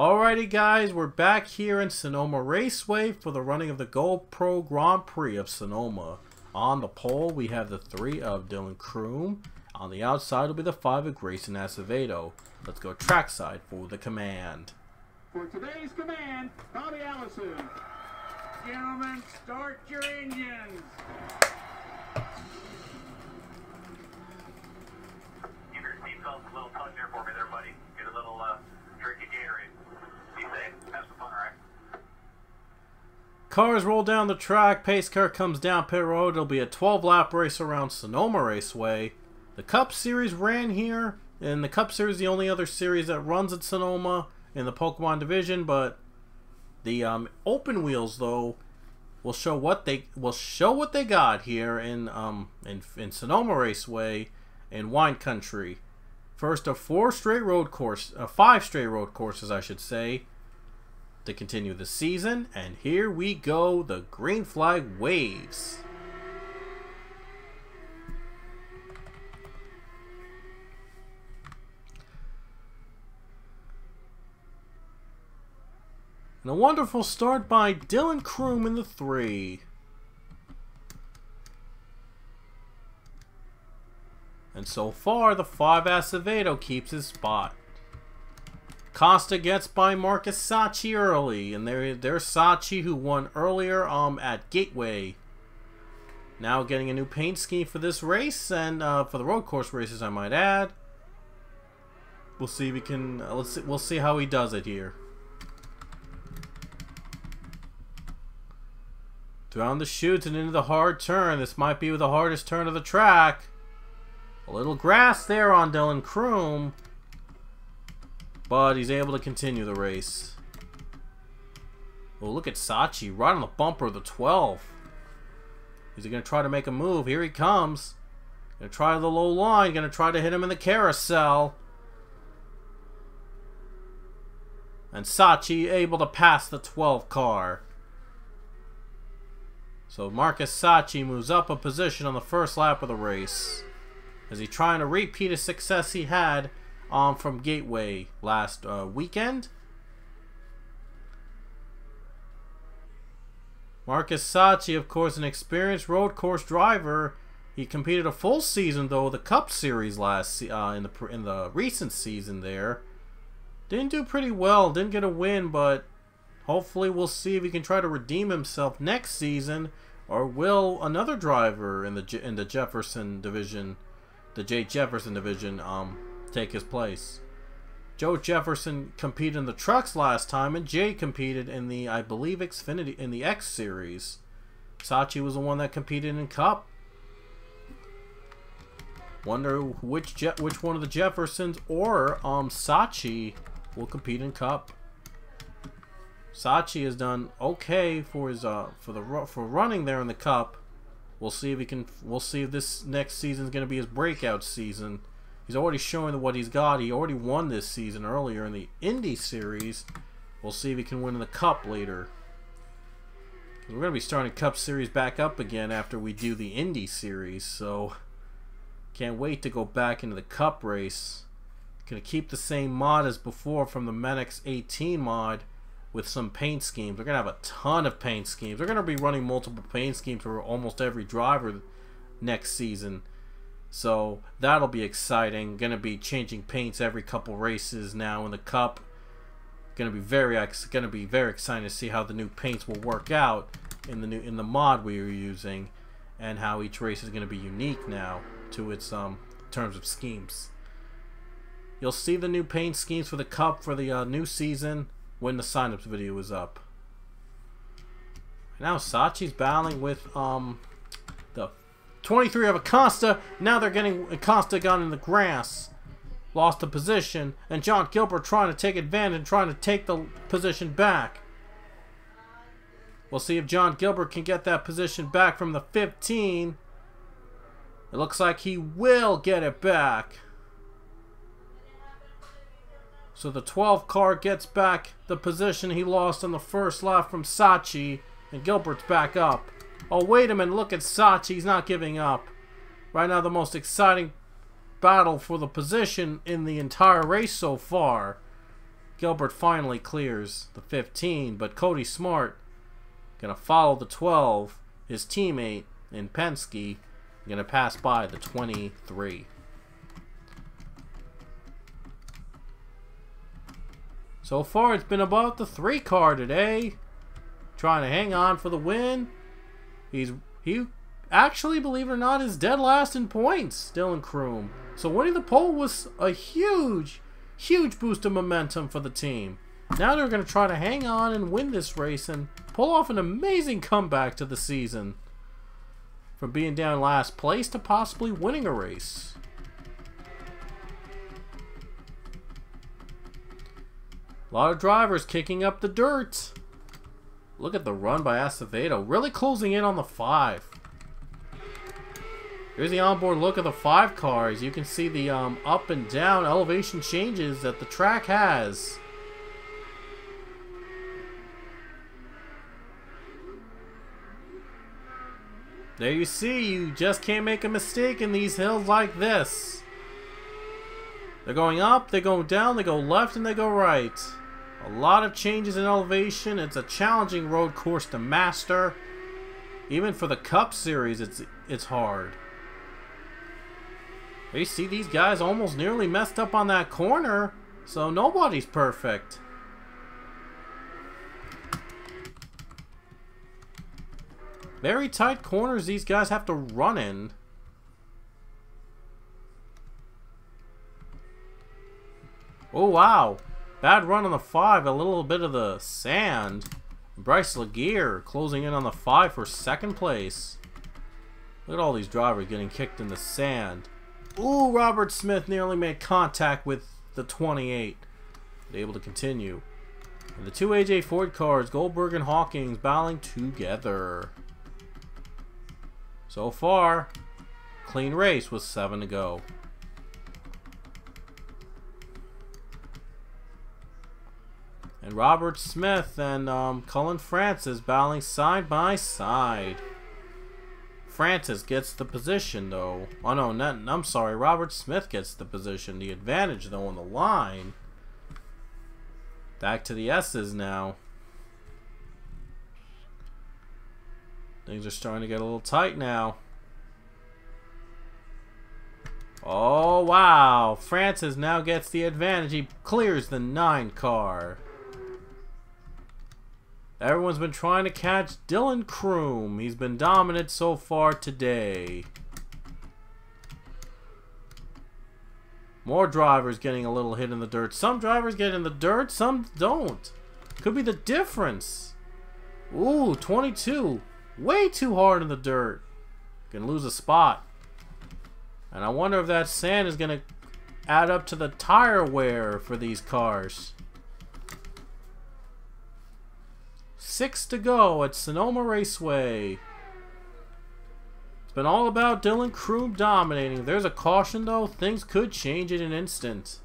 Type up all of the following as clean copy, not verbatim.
Alrighty guys, we're back here in Sonoma Raceway for the running of the GoPro Grand Prix of Sonoma. On the pole we have the 3 of Dylan Kroom. On the outside will be the 5 of Grayson Acevedo. Let's go trackside for the command. For today's command, Bobby Allison. Gentlemen, start your engines. Keep your seatbelts a little tucked there for me there, buddy. Get a little drink of Gatorade. Be safe. Have some fun, alright? Cars roll down the track. Pace car comes down pit road. It'll be a 12-lap race around Sonoma Raceway. The Cup Series ran here, and the Cup Series is the only other series that runs at Sonoma in the Pokemon division. But the open wheels, though, will show what they got here in Sonoma Raceway in Wine Country. First of 5 straight road courses, I should say, to continue the season. And here we go. The green flag waves. And a wonderful start by Dylan Kroom in the 3. And so far, the 5 Acevedo keeps his spot. Costa gets by Marcus Sachi early, and there's Sachi, who won earlier at Gateway. Now getting a new paint scheme for this race, and for the road course races, I might add. We'll see if we can. We'll see how he does it here. Down the chutes and into the hard turn. This might be the hardest turn of the track. A little grass there on Dylan Kroom, but he's able to continue the race. Oh, look at Sachi right on the bumper of the 12. Is he going to try to make a move? Here he comes. Going to try the low line. Going to try to hit him in the carousel. And Sachi able to pass the 12 car. So Marcus Sachi moves up a position on the first lap of the race. Is he trying to repeat a success he had from Gateway last weekend? Marcus Sachi, of course, an experienced road course driver. He competed a full season, though, the Cup Series last in the recent season there. Didn't do pretty well. Didn't get a win, but hopefully we'll see if he can try to redeem himself next season, or will another driver in the Jefferson division, the Jay Jefferson division, take his place. Joe Jefferson competed in the trucks last time, and Jay competed in the, I believe, Xfinity in the X Series. Sachi was the one that competed in Cup. Wonder which one of the Jeffersons or Sachi will compete in Cup. Sachi has done okay for his for running there in the Cup. We'll see if he can. We'll see if this next season is going to be his breakout season. He's already showing what he's got. He already won this season earlier in the Indy series. We'll see if he can win in the Cup later. We're going to be starting Cup Series back up again after we do the Indy series. So can't wait to go back into the Cup race. Gonna keep the same mod as before from the Menix 18 mod, with some paint schemes. We're going to have a ton of paint schemes. We're going to be running multiple paint schemes for almost every driver next season. So that'll be exciting. Going to be changing paints every couple races now in the Cup. Going to be very exciting to see how the new paints will work out in the mod we are using, and how each race is going to be unique now to its terms of schemes. You'll see the new paint schemes for the Cup for the new season when the sign-ups video is up. Now Sachi's battling with the 23 of Acosta. Now they're getting Acosta got in the grass, lost the position, and John Gilbert trying to take advantage, trying to take the position back. We'll see if John Gilbert can get that position back from the 15. It looks like he will get it back. So the 12 car gets back the position he lost on the first lap from Sachi, and Gilbert's back up. Oh, wait a minute, look at Sachi, he's not giving up. Right now the most exciting battle for the position in the entire race so far. Gilbert finally clears the 15, but Cody Smart gonna follow the 12. His teammate in Penske gonna pass by the 23. So far, it's been about the 3 car today, trying to hang on for the win. He actually, believe it or not, is dead last in points, Dylan Kroom. So winning the pole was a huge boost of momentum for the team. Now they're going to try to hang on and win this race and pull off an amazing comeback to the season, from being down last place to possibly winning a race. A lot of drivers kicking up the dirt. Look at the run by Acevedo, really closing in on the 5. Here's the onboard look of the 5 cars. You can see the up and down elevation changes that the track has. There you see, you just can't make a mistake in these hills like this. They're going up, they go down, they go left, and they go right. A lot of changes in elevation. It's a challenging road course to master. Even for the Cup Series, it's hard. You see these guys almost nearly messed up on that corner, so nobody's perfect. Very tight corners these guys have to run in. Oh wow, bad run on the 5, a little bit of the sand. Bryce Laguerre closing in on the 5 for 2nd place. Look at all these drivers getting kicked in the sand. Ooh, Robert Smith nearly made contact with the 28. But able to continue. And the 2 AJ Ford cars, Goldberg and Hawkins, battling together. So far, clean race with 7 to go. And Robert Smith and Cullen Francis battling side by side. Francis gets the position though. Oh no, I'm sorry. Robert Smith gets the position. The advantage though on the line. Back to the S's now. Things are starting to get a little tight now. Oh wow. Francis now gets the advantage. He clears the 9 car. Everyone's been trying to catch Dylan Kroom. He's been dominant so far today. More drivers getting a little hit in the dirt. Some drivers get in the dirt, some don't. Could be the difference. Ooh, 22. Way too hard in the dirt. Gonna lose a spot. And I wonder if that sand is gonna add up to the tire wear for these cars. 6 to go at Sonoma Raceway. It's been all about Dylan Kroom dominating. If there's a caution though, things could change in an instant.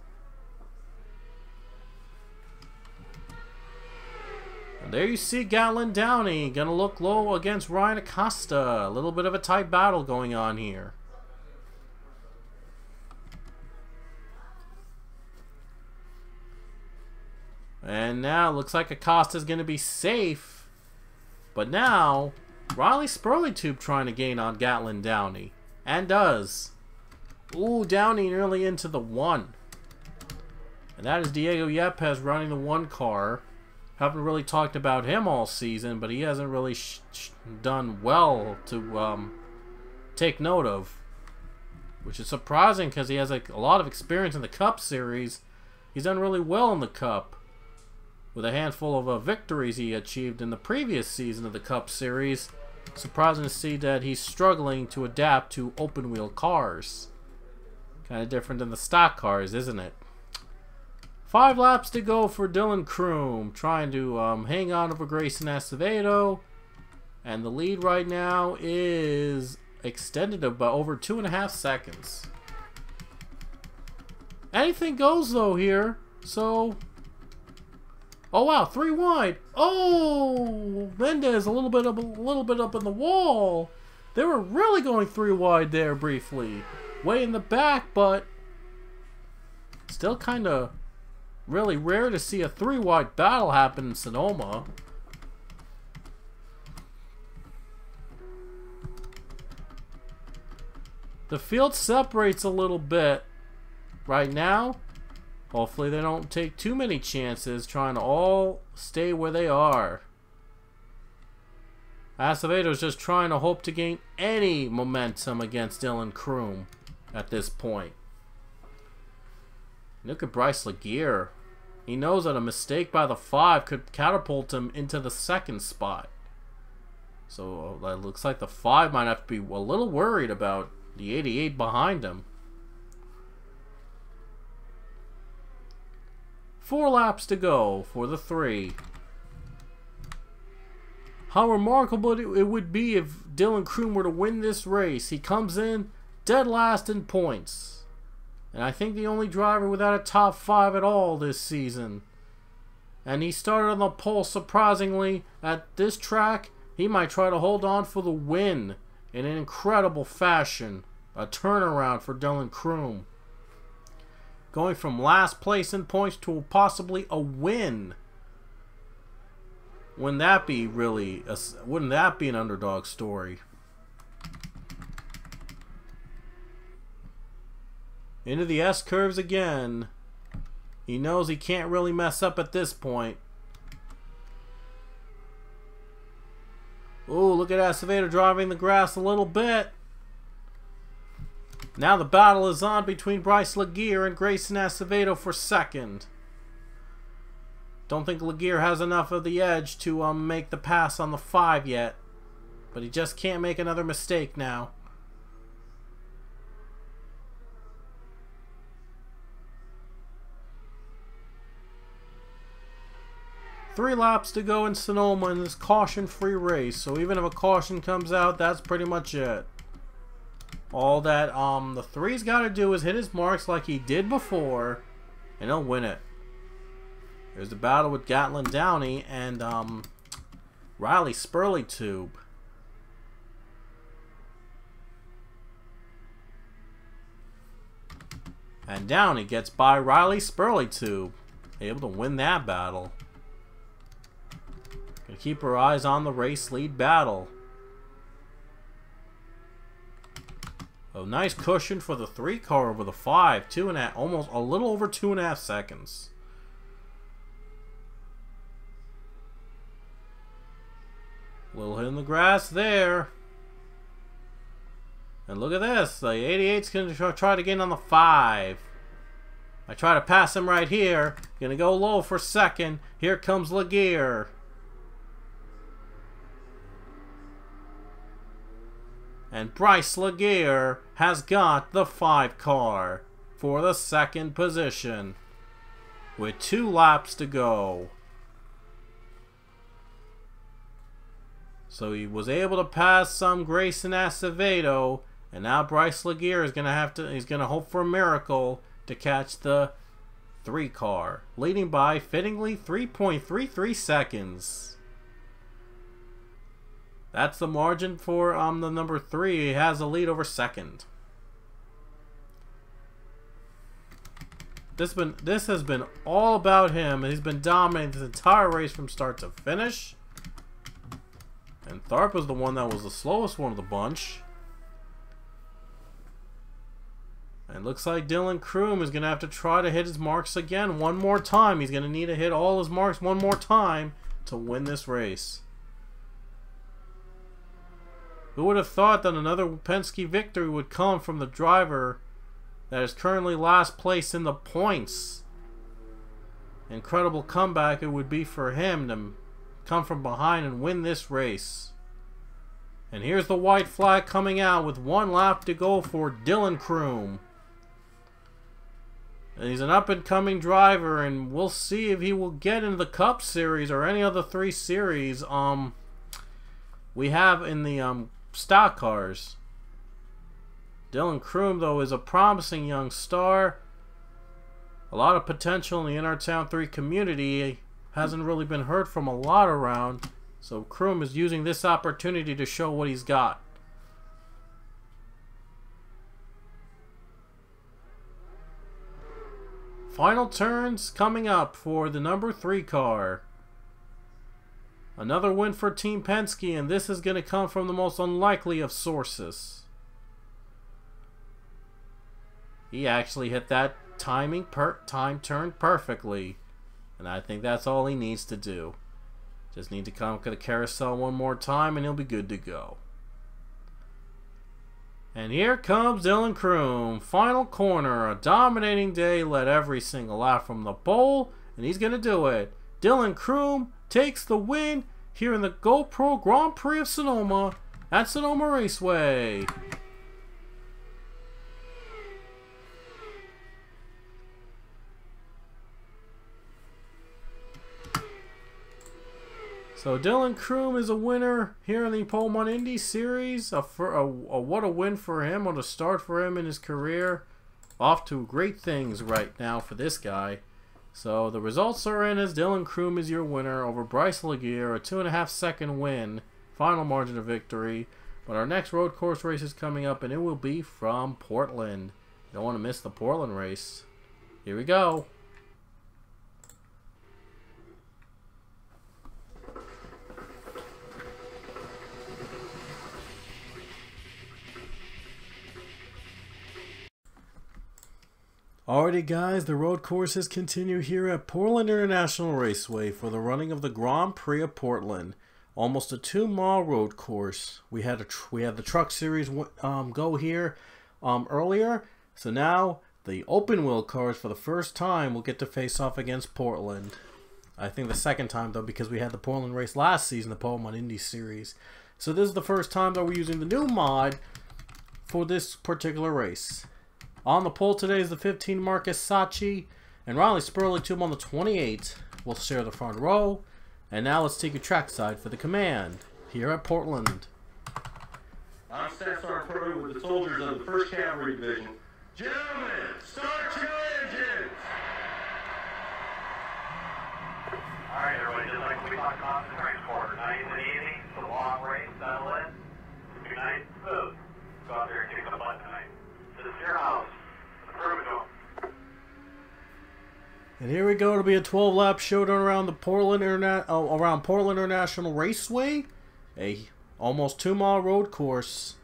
And there you see Gatlin Downey gonna look low against Ryan Acosta. A little bit of a tight battle going on here. And now it looks like Acosta's going to be safe. But now, Riley Spurleytube trying to gain on Gatlin Downey. And does. Ooh, Downey nearly into the 1. And that is Diego Yepes running the 1 car. Haven't really talked about him all season, but he hasn't really done well to take note of. Which is surprising because he has a lot of experience in the Cup Series. He's done really well in the Cup. With a handful of victories he achieved in the previous season of the Cup Series. Surprising to see that he's struggling to adapt to open wheel cars. Kind of different than the stock cars, isn't it? 5 laps to go for Dylan Kroom. Trying to hang on over Grayson Acevedo. And the lead right now is extended about over 2.5 seconds. Anything goes though here. So... oh wow, 3 wide. Oh, Mendez a little bit up in the wall. They were really going 3 wide there briefly, way in the back, but still kind of really rare to see a 3-wide battle happen in Sonoma. The field separates a little bit right now. Hopefully they don't take too many chances trying to all stay where they are. Aceveto's just trying to hope to gain any momentum against Dylan Kroom at this point. Look at Bryce Laguerre. He knows that a mistake by the 5 could catapult him into the 2nd spot. So it looks like the 5 might have to be a little worried about the 88 behind him. 4 laps to go for the 3. How remarkable it would be if Dylan Kroom were to win this race. He comes in dead last in points. And I think the only driver without a top 5 at all this season. And he started on the pole surprisingly at this track. He might try to hold on for the win in an incredible fashion. A turnaround for Dylan Kroom. Going from last place in points to possibly a win. Wouldn't that be an underdog story? Into the S curves again. He knows he can't really mess up at this point. Ooh, look at Acevedo driving the grass a little bit. Now the battle is on between Bryce Laguerre and Grayson Acevedo for 2nd. Don't think Laguerre has enough of the edge to make the pass on the 5 yet. But he just can't make another mistake now. Three laps to go in Sonoma in this caution-free race. So even if a caution comes out, that's pretty much it. All that the 3's got to do is hit his marks like he did before, and he'll win it. There's the battle with Gatlin Downey and Riley Spurley-Tube. And Downey gets by Riley Spurley-Tube, able to win that battle. Gonna keep our eyes on the race lead battle. A nice cushion for the 3 car over the 5. 2.5, almost a little over 2.5 seconds. Little hit in the grass there. And look at this. The 88's going to try to get in on the 5. I try to pass him right here. Going to go low for 2nd. Here comes Laguerre. And Bryce Laguerre has got the 5 car for the 2nd position with 2 laps to go. So he was able to pass some Grayson Acevedo, and now Bryce Laguerre is he's gonna hope for a miracle to catch the 3 car, leading by fittingly 3.33 seconds. That's the margin for the number 3. He has a lead over 2nd. This has been all about him. He's been dominating this entire race from start to finish. And Tharp was the one that was the slowest one of the bunch. And looks like Dylan Kroom is going to have to try to hit his marks again one more time. He's going to need to hit all his marks one more time to win this race. Who would have thought that another Penske victory would come from the driver that is currently last place in the points? Incredible comeback it would be for him to come from behind and win this race. And here's the white flag coming out with 1 lap to go for Dylan Kroom. And he's an up-and-coming driver, and we'll see if he will get into the Cup Series or any other 3 series we have in the stock cars. Dylan Kroom, though, is a promising young star. A lot of potential in the NR Town 3 community. Hasn't really been heard from a lot around. So Kroom is using this opportunity to show what he's got. Final turns coming up for the number 3 car. Another win for Team Penske, and this is going to come from the most unlikely of sources. He actually hit that time turn perfectly, and I think that's all he needs to do. Just need to come to the carousel one more time, and he'll be good to go. And here comes Dylan Kroom. Final corner. A dominating day. Led every single lap from the pole. And he's going to do it. Dylan Kroom takes the win here in the GoPro Grand Prix of Sonoma at Sonoma Raceway. So Dylan Kroom is a winner here in the Pole Indy Series. What a win for him. What a start for him in his career. Off to great things right now for this guy. So the results are in as Dylan Kroom is your winner over Bryce Laguerre. A 2.5 second win. Final margin of victory. But our next road course race is coming up, and it will be from Portland. You don't want to miss the Portland race. Here we go. Alrighty guys, the road courses continue here at Portland International Raceway for the running of the Grand Prix of Portland. Almost a 2-mile road course. We had the Truck Series go here earlier, so now the open wheel cars for the first time will get to face off against Portland. I think the second time though, because we had the Portland race last season, the Pole Indy Series. So this is the first time that we're using the new mod for this particular race. On the pole today is the 15 Marcus Sacchi, and Riley Spurley to him on the 28. We'll share the front row. And now let's take a trackside for the command here at Portland. I'm Staff Sergeant Purdy with the soldiers of the 1st Cavalry Division. Gentlemen, start your engines! Alright, everybody, just like we talked about in the transporter. Nice and easy. It's a long race. Settle in. Be nice and smooth. Go out there and kick the butt tonight. This is your house. Prove it to them. And here we go. It'll be a 12-lap showdown around the Portland International Raceway, a almost 2-mile road course.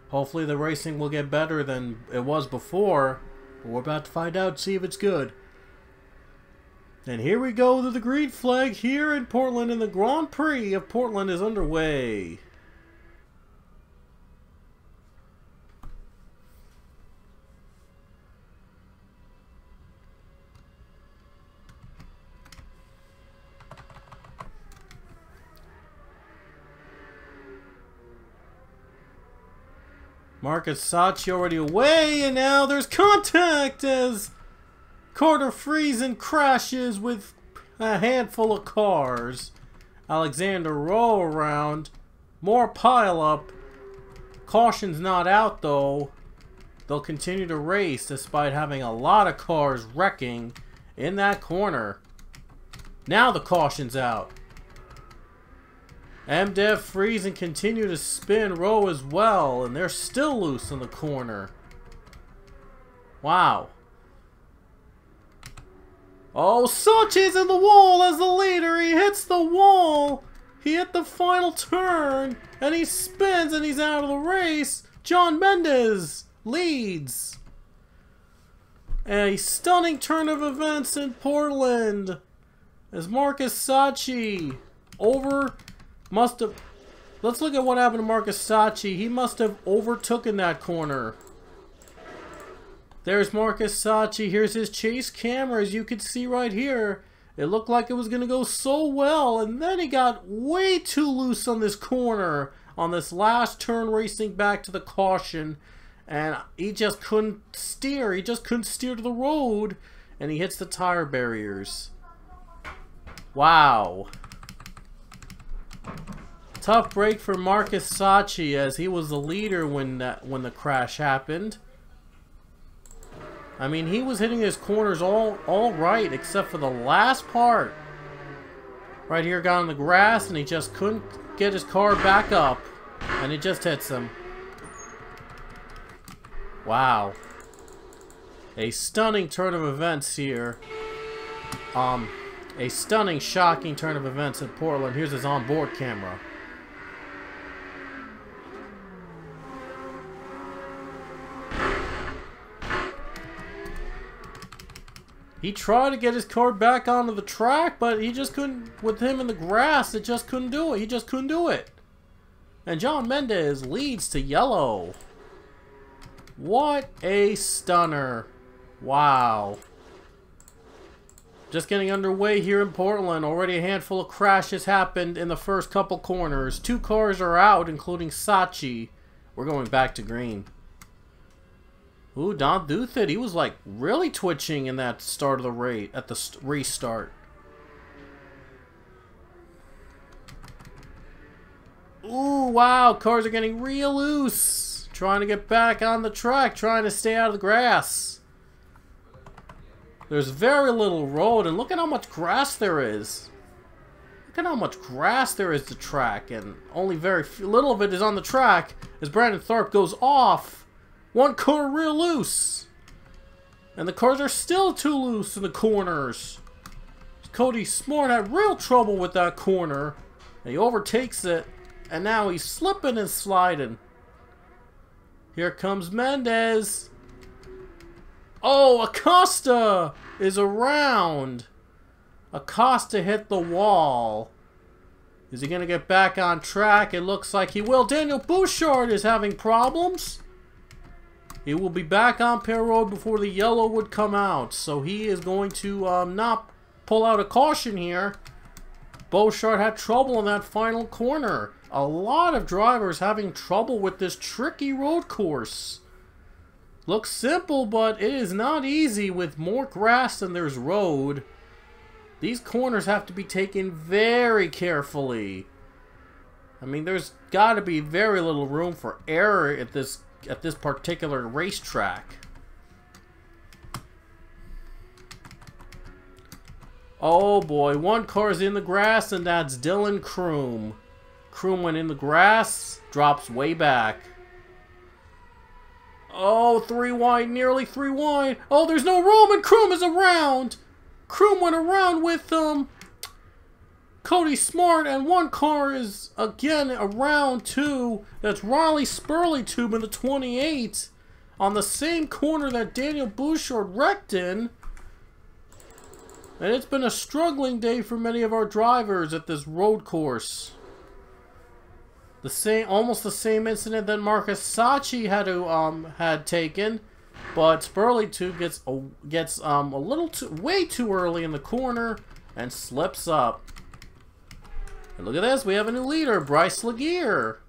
Hopefully the racing will get better than it was before, but we're about to find out, see if it's good. And here we go to the green flag here in Portland, and the Grand Prix of Portland is underway. Marcus Sacchi already away, and now there's contact as Carter Friesen crashes with a handful of cars. Alexander Rowe around. More pile up. Caution's not out though. They'll continue to race despite having a lot of cars wrecking in that corner. Now the caution's out. MDev Friesen continue to spin Rowe as well, and they're still loose in the corner. Wow. Oh, Sacchi's in the wall as the leader. He hits the wall. He hit the final turn, and he spins, and he's out of the race. John Mendez leads. A stunning turn of events in Portland as Marcus Sacchi let's look at what happened to Marcus Sacchi. He must have overtaken that corner. There's Marcus Sacchi. Here's his chase camera, as you can see right here. It looked like it was going to go so well, and then he got way too loose on this corner, on this last turn, racing back to the caution, and he just couldn't steer. He just couldn't steer to the road, and he hits the tire barriers. Wow. Tough break for Marcus Sacchi, as he was the leader when the crash happened. I mean, he was hitting his corners all right, except for the last part. Right here, got on the grass, and he just couldn't get his car back up, and it just hits him. Wow. A stunning turn of events here. A stunning, shocking turn of events in Portland. Here's his onboard camera. He tried to get his car back onto the track, but he just couldn't. With him in the grass, it just couldn't do it. He just couldn't do it. And John Mendez leads to yellow. What a stunner. Wow. Just getting underway here in Portland. Already a handful of crashes happened in the first couple corners. 2 cars are out, including Sachi. We're going back to green. Ooh, Don Duthit, he was like really twitching in that start of the race, at the restart. Ooh, wow, cars are getting real loose. Trying to get back on the track, trying to stay out of the grass. There's very little road, and look at how much grass there is. Look at how much grass there is to track, and only very little of it is on the track as Brandon Tharp goes off. 1 car real loose. And the cars are still too loose in the corners. Cody Smart had real trouble with that corner. And he overtakes it. And now he's slipping and sliding. Here comes Mendez. Oh, Acosta is around. Acosta hit the wall. Is he going to get back on track? It looks like he will. Daniel Bouchard is having problems. He will be back on pit road before the yellow would come out. So he is going to not pull out a caution here. Bouchard had trouble in that final corner. A lot of drivers having trouble with this tricky road course. Looks simple, but it is not easy with more grass than there's road. These corners have to be taken very carefully. I mean, there's got to be very little room for error at this particular racetrack. Oh boy, 1 car's in the grass, and that's Dylan Kroom. Kroom went in the grass, drops way back. Oh, 3 wide, nearly 3 wide. Oh, there's no room, and Kroom is around. Kroom went around with Cody Smart, and 1 car is again around too. That's Riley Spurley-Tube in the 28 on the same corner that Daniel Bouchard wrecked in. And it's been a struggling day for many of our drivers at this road course. Almost the same incident that Marcus Sachi had taken, but Spurley-Tube gets a little way too early in the corner and slips up. And look at this, we have a new leader, Bryce Laguerre.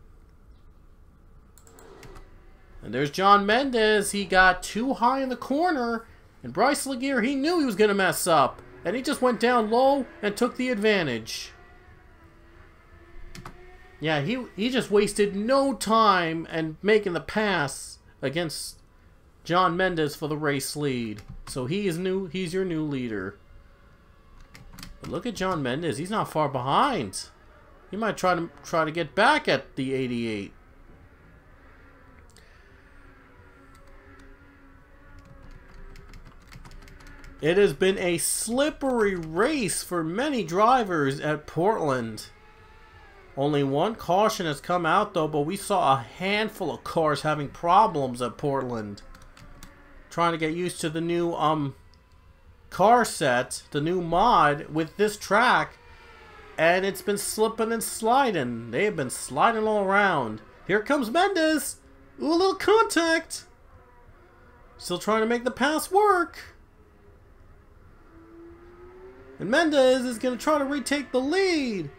And there's John Mendez. He got too high in the corner, and Bryce Laguerre, he knew he was going to mess up, and he just went down low and took the advantage. Yeah, he just wasted no time and making the pass against John Mendez for the race lead. So he's your new leader. But look at John Mendez, he's not far behind. He might try to get back at the 88. It has been a slippery race for many drivers at Portland. Only 1 caution has come out though, but we saw a handful of cars having problems at Portland. Trying to get used to the new car set, the new mod with this track, and it's been slipping and sliding. They have been sliding all around. Here comes Mendez. Ooh, a little contact. Still trying to make the pass work. And Mendez is going to try to retake the lead.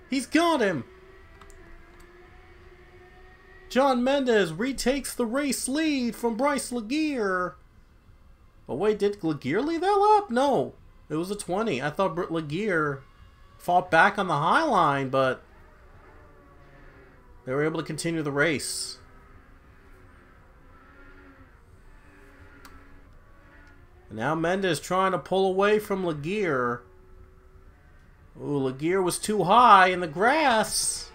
He's got him. John Mendez retakes the race lead from Bryce Laguerre. Oh wait, did Laguerre lead that lap? No, it was a 20. I thought Laguerre fought back on the high line, but they were able to continue the race. And now Mendez trying to pull away from Laguerre. Ooh, Laguerre was too high in the grass.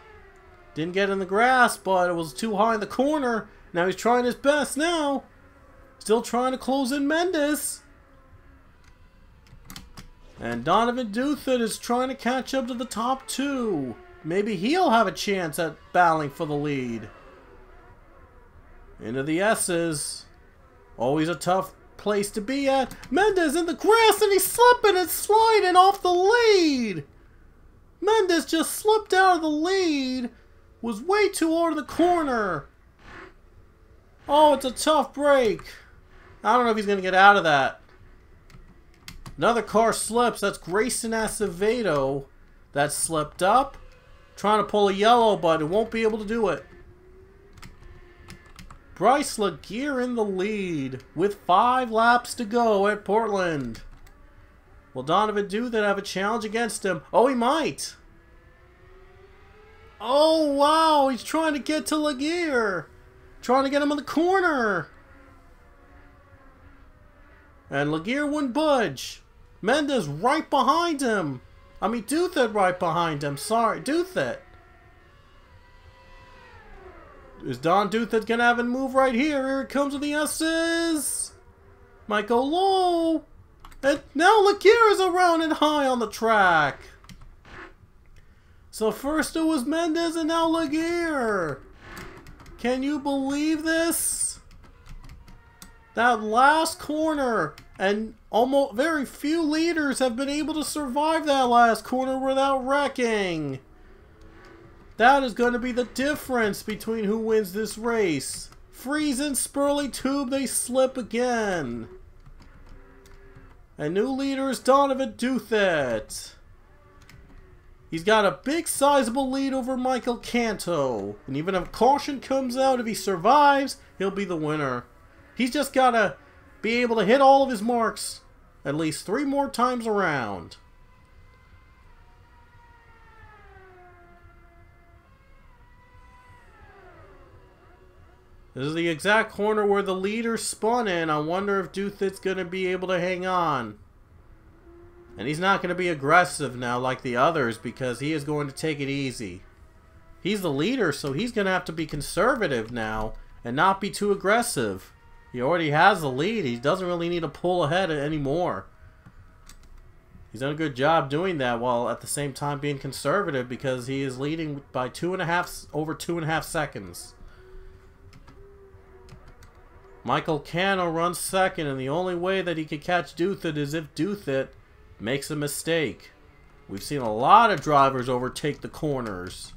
Didn't get in the grass, but it was too high in the corner. Now he's trying his best now. Still trying to close in Mendes. And Donovan Duthit is trying to catch up to the top two. Maybe he'll have a chance at battling for the lead. Into the S's. Always a tough place to be at. Mendes in the grass and he's slipping and sliding off the lead. Mendes just slipped out of the lead. Was way too hard in the corner. Oh, it's a tough break. I don't know if he's going to get out of that. Another car slips. That's Grayson Acevedo. That slipped up. Trying to pull a yellow, but it won't be able to do it. Bryce Laguerre in the lead with 5 laps to go at Portland. Will Donovan Duthit have a challenge against him? Oh, he might. Oh, wow. He's trying to get to Laguerre. Trying to get him in the corner. And Laguerre wouldn't budge. Mendes right behind him. I mean, Duthit right behind him. Sorry, Duthit. Is Don Duthit going to have a move right here? Here it comes with the S's. Might go low. And now Laguerre is around and high on the track. So first it was Mendes and now Laguerre. Can you believe this? That last corner, and almost very few leaders have been able to survive that last corner without wrecking. That is going to be the difference between who wins this race. Freeze and Spurley Tube, they slip again. And new leader is Donovan Duthit. He's got a big sizable lead over Michael Canto. And even if caution comes out, if he survives, he'll be the winner. He's just got to be able to hit all of his marks at least 3 more times around. This is the exact corner where the leader spun in. I wonder if Duthit's going to be able to hang on. And he's not going to be aggressive now like the others because he is going to take it easy. He's the leader, so he's going to have to be conservative now and not be too aggressive. He already has the lead. He doesn't really need to pull ahead anymore. He's done a good job doing that while at the same time being conservative because he is leading by over 2.5 seconds. Michael Cano runs second, and the only way that he could catch Duthit is if Duthit makes a mistake. We've seen a lot of drivers overtake the corners.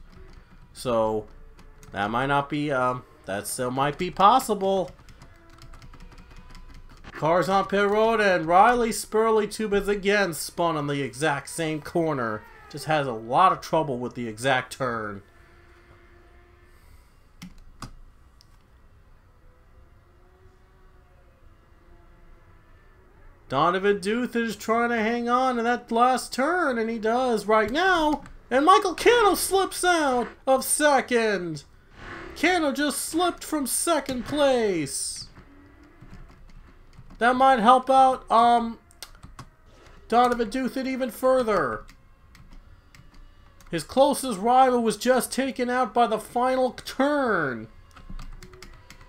So, that might not be, that still might be possible. Cars on pit road, and Riley Spurley Tube has again spun on the exact same corner. Just has a lot of trouble with the exact turn. Donovan Duthit is trying to hang on to that last turn, and he does right now. And Michael Cano slips out of second. Cano just slipped from second place. That might help out Donovan Duthit even further. His closest rival was just taken out by the final turn.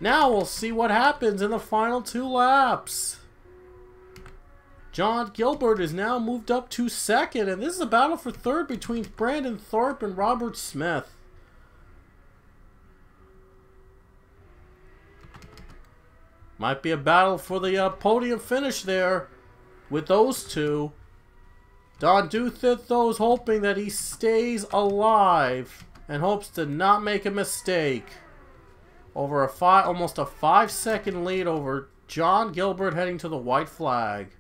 Now we'll see what happens in the final 2 laps. John Gilbert is now moved up to second, and this is a battle for third between Brandon Thorpe and Robert Smith. Might be a battle for the podium finish there with those two. Don Duthit, though, is hoping that he stays alive and hopes to not make a mistake. Over almost a 5-second lead over John Gilbert heading to the white flag.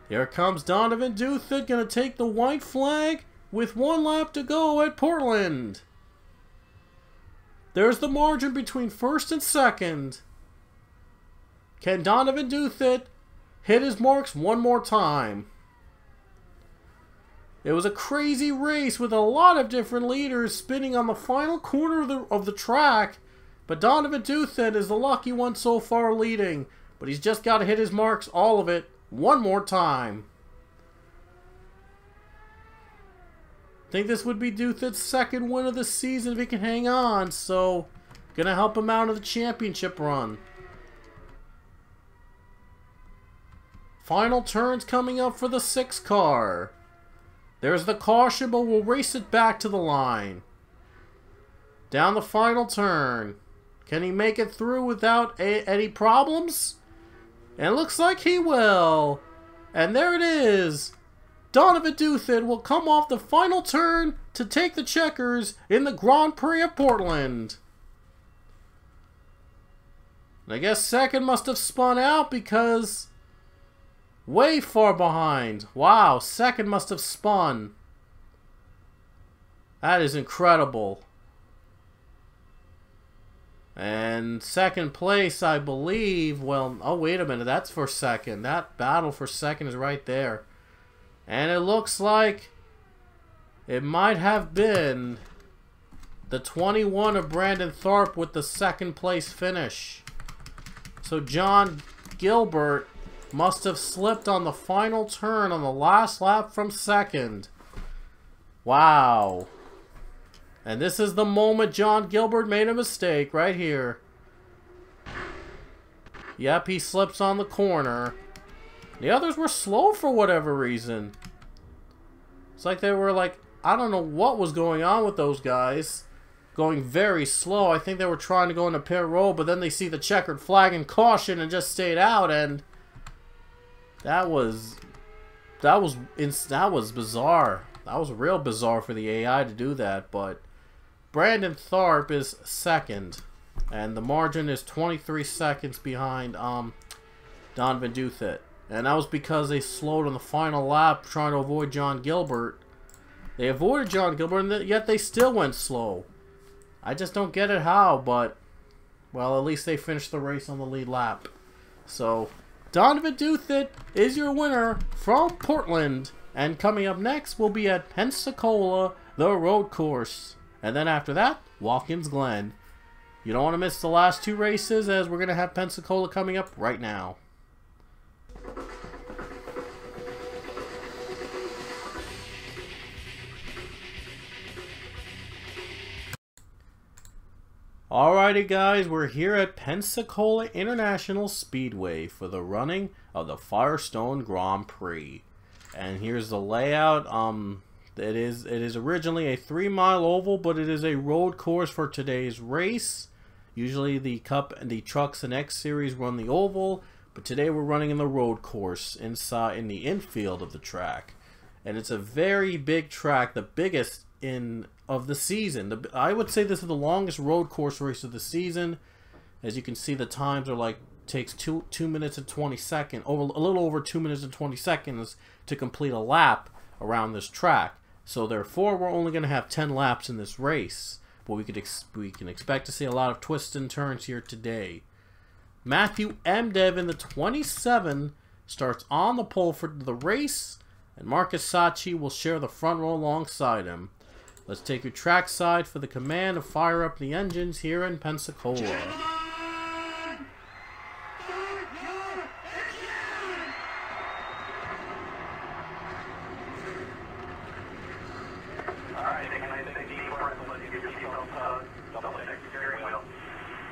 Here comes Donovan Duthit, going to take the white flag with 1 lap to go at Portland. There's the margin between first and second. Can Donovan Duthit hit his marks one more time? It was a crazy race with a lot of different leaders spinning on the final corner of the track, but Donovan Duthit is the lucky one so far leading, but he's just got to hit his marks, all of it, one more time. I think this would be Duthit's second win of the season if he can hang on, so Gonna help him out in the championship run. Final turns coming up for the 6 car. There's the caution, but we'll race it back to the line. Down the final turn. Can he make it through without any problems? And it looks like he will. And there it is. Donovan Duthin will come off the final turn to take the checkers in the Grand Prix of Portland. And I guess second must have spun out because way far behind. Wow, second must have spun. That is incredible. And second place, I believe, well, oh, wait a minute, that's for second. That battle for second is right there. And it looks like it might have been the 21 of Brandon Tharp with the second place finish. So John Gilbert must have slipped on the final turn on the last lap from second. Wow. And this is the moment John Gilbert made a mistake right here. Yep, he slips on the corner. The others were slow for whatever reason. It's like they were like, I don't know what was going on with those guys. Going very slow. I think they were trying to go into pit road, but then they see the checkered flag and caution and just stayed out, and that was bizarre. That was real bizarre for the AI to do that, but Brandon Tharp is second, and the margin is 23 seconds behind Donovan Duthin. And that was because they slowed on the final lap trying to avoid John Gilbert. They avoided John Gilbert, and yet they still went slow. I just don't get it how, but, well, at least they finished the race on the lead lap. So, Donovan Duthin is your winner from Portland. And coming up next, we'll be at Pensacola, the road course. And then after that, Watkins Glen. You don't want to miss the last 2 races, as we're going to have Pensacola coming up right now. Alrighty guys, we're here at Pensacola International Speedway for the running of the Firestone Grand Prix. And here's the layout. It is originally a 3-mile oval, but it is a road course for today's race. Usually the Cup and the Trucks and X Series run the oval, but today we're running in the road course inside in the infield of the track. And it's a very big track, the biggest of the season. I would say this is the longest road course race of the season. As you can see, the times are like takes 2 minutes and 20 seconds, a little over 2 minutes and 20 seconds to complete a lap around this track. So therefore, we're only going to have 10 laps in this race, but we can expect to see a lot of twists and turns here today. Matthew Emdev in the 27 starts on the pole for the race, and Marcus Sachi will share the front row alongside him. Let's take your track side for the command to fire up the engines here in Pensacola. Alright, take a nice big deep breath and let you get yourself double check your steering wheel.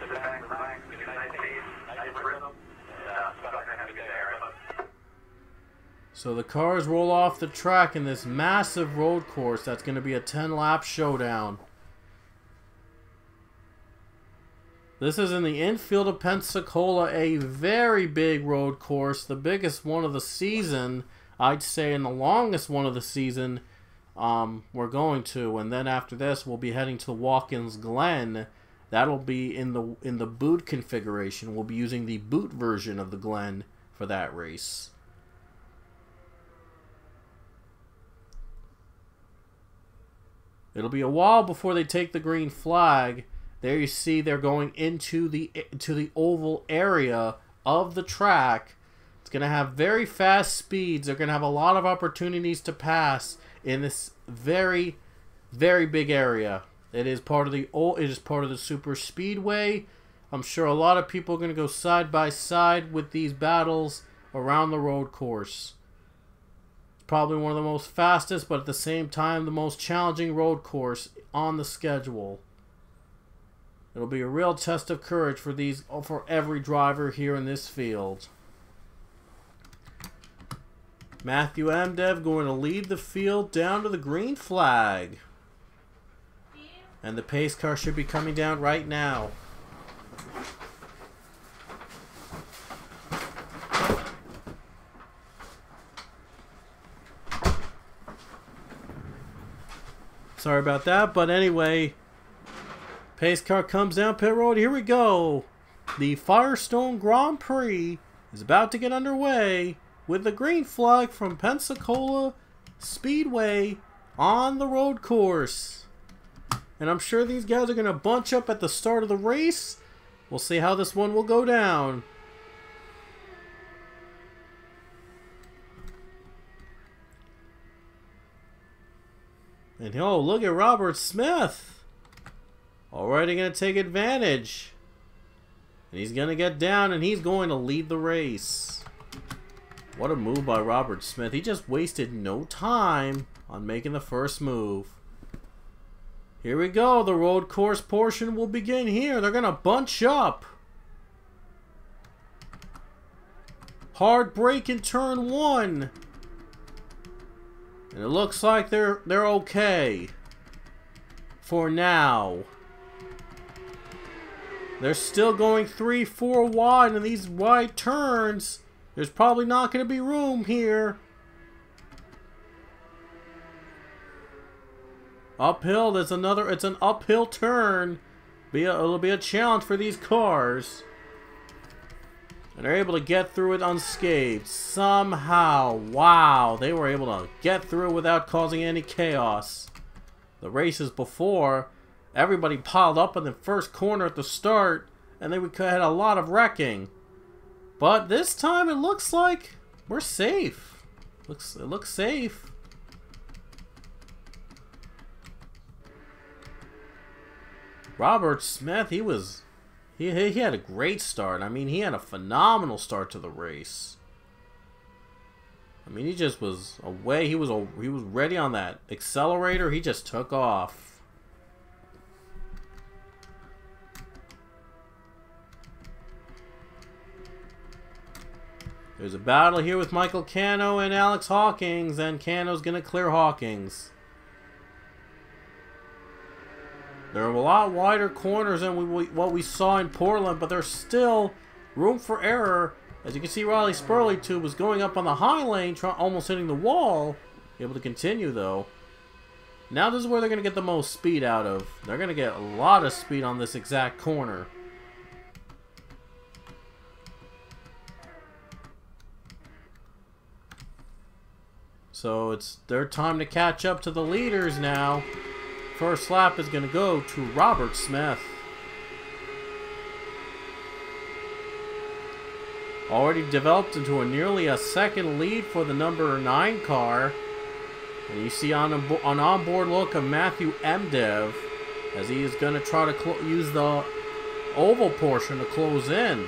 Sit back, relax, get a nice pace, nice rhythm, and it's about to have a good area. So the cars roll off the track in this massive road course that's going to be a 10-lap showdown. This is in the infield of Pensacola, a very big road course, the biggest one of the season, I'd say, and the longest one of the season we're going to. And then after this, we'll be heading to Watkins Glen. That'll be in the boot configuration. We'll be using the boot version of the Glen for that race. It'll be a while before they take the green flag. There you see they're going into the oval area of the track. It's going to have very fast speeds. They're going to have a lot of opportunities to pass in this very, very big area. It is part of the super speedway. I'm sure a lot of people are going to go side by side with these battles around the road course. Probably one of the most fastest, but at the same time the most challenging road course on the schedule. It'll be a real test of courage for every driver here in this field. Matthew Amdev going to lead the field down to the green flag. And the pace car should be coming down right now. Sorry about that, but anyway, pace car comes down pit road. Here we go. The Firestone Grand Prix is about to get underway with the green flag from Pensacola Speedway on the road course. And I'm sure these guys are going to bunch up at the start of the race. We'll see how this one will go down. And oh, look at Robert Smith. Already going to take advantage. And he's going to get down and he's going to lead the race. What a move by Robert Smith. He just wasted no time on making the first move. Here we go. The road course portion will begin here. They're going to bunch up. Hard brake in turn 1. And it looks like they're okay. For now. They're still going 3-4 wide in these wide turns. There's probably not going to be room here. Uphill, it's an uphill turn. It'll be a challenge for these cars. And they're able to get through it unscathed. Somehow. Wow. They were able to get through without causing any chaos. The races before, everybody piled up in the first corner at the start. And then we had a lot of wrecking. But this time it looks like we're safe. It looks safe. Robert Smith, he had a great start. I mean, he had a phenomenal start to the race. I mean, he just was away. He was ready on that accelerator. He just took off. There's a battle here with Michael Cano and Alex Hawkins, and Cano's gonna clear Hawkins. There are a lot wider corners than what we saw in Portland, but there's still room for error. As you can see, Riley Spurley too was going up on the high lane, almost hitting the wall. Able to continue though. Now this is where they're going to get the most speed out of. They're going to get a lot of speed on this exact corner. So it's their time to catch up to the leaders now. First lap is going to go to Robert Smith. Already developed into nearly a second lead for the number 9 car. And you see an onboard look of Matthew Amdev as he is going to try to use the oval portion to close in.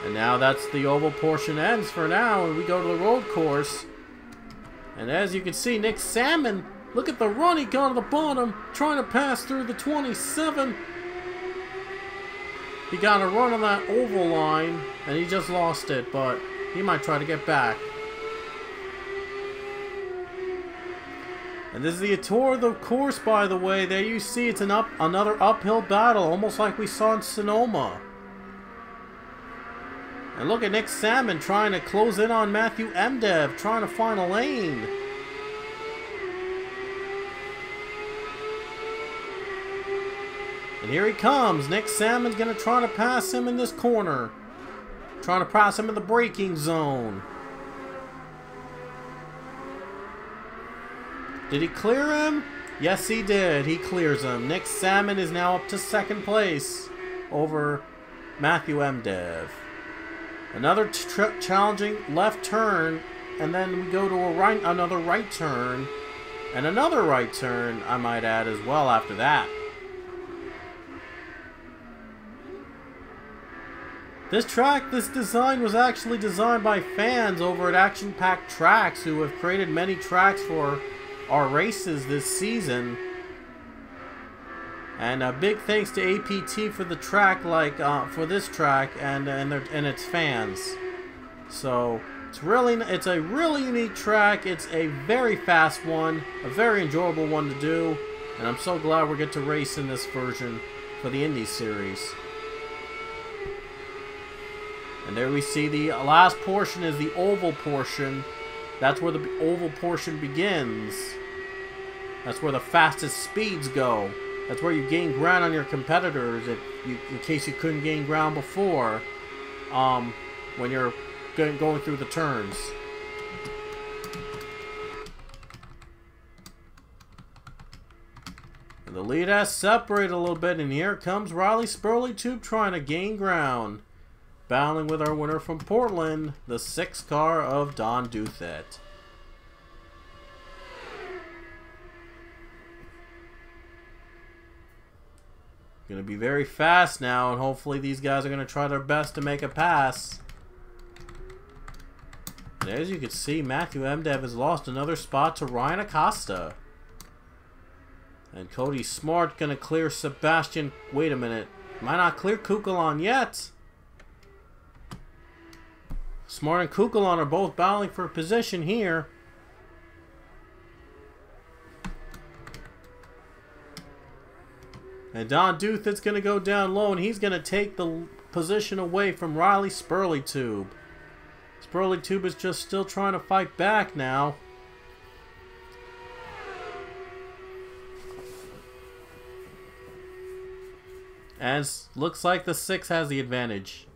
And now that's the oval portion ends for now, and we go to the road course. And as you can see, Nick Salmon, look at the run he got at the bottom, trying to pass through the 27. He got a run on that oval line, and he just lost it, but he might try to get back. And this is the tour of the course, by the way. There you see it's another uphill battle, almost like we saw in Sonoma. And look at Nick Salmon trying to close in on Matthew Amdev, trying to find a lane. And here he comes. Nick Salmon's going to try to pass him in this corner. Trying to pass him in the braking zone. Did he clear him? Yes, he did. He clears him. Nick Salmon is now up to second place over Matthew Amdev. Another challenging left turn, and then we go to another right turn, and another right turn, I might add, as well after that. This design was actually designed by fans over at Action Pack Tracks, who have created many tracks for our races this season. And a big thanks to APT for the track, for this track and its fans. So it's a really unique track. It's a very fast one, a very enjoyable one to do, and I'm so glad we get to race in this version for the Indy series. And there we see the last portion is the oval portion. That's where the oval portion begins. That's where the fastest speeds go. That's where you gain ground on your competitors in case you couldn't gain ground before when you're going through the turns. And the lead has separated a little bit, and here comes Riley Spurley Tube trying to gain ground. Battling with our winner from Portland, the 6 car of Don Duthet. Going to be very fast now, and hopefully these guys are going to try their best to make a pass. And as you can see, Matthew Emdev has lost another spot to Ryan Acosta. And Cody Smart going to clear Sebastian. Wait a minute. Might not clear Kukulon yet. Smart and Kukulon are both battling for position here. And Don Duthet's going to go down low, and he's going to take the position away from Riley Spurley Tube. Spurley Tube is just still trying to fight back now. And looks like the 6 has the advantage.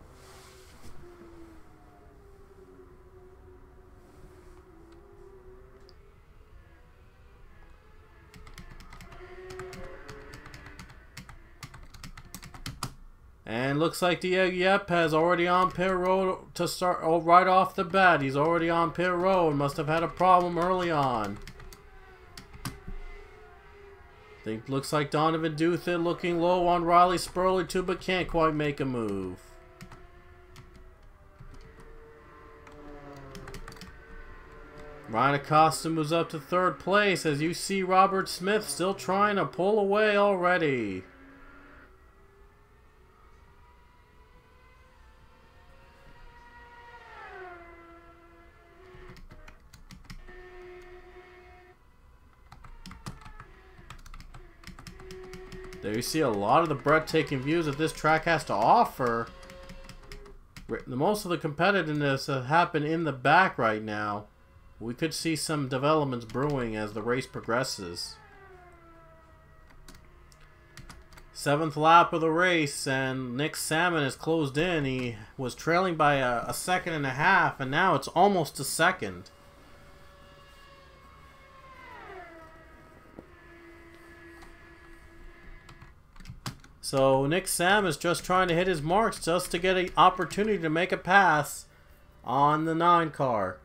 And looks like Diego Yep has already on pit road to start right off the bat. He's already on pit road. Must have had a problem early on. Looks like Donovan Duthet looking low on Riley Spurley too, but can't quite make a move. Ryan Acosta moves up to 3rd place as you see Robert Smith still trying to pull away already. There you see a lot of the breathtaking views that this track has to offer. Most of the competitiveness has happened in the back right now. We could see some developments brewing as the race progresses. 7th lap of the race, and Nick Salmon is closed in. He was trailing by a second and a half, and now it's almost a second. So Nick Sam is just trying to hit his marks just to get an opportunity to make a pass on the 9 car.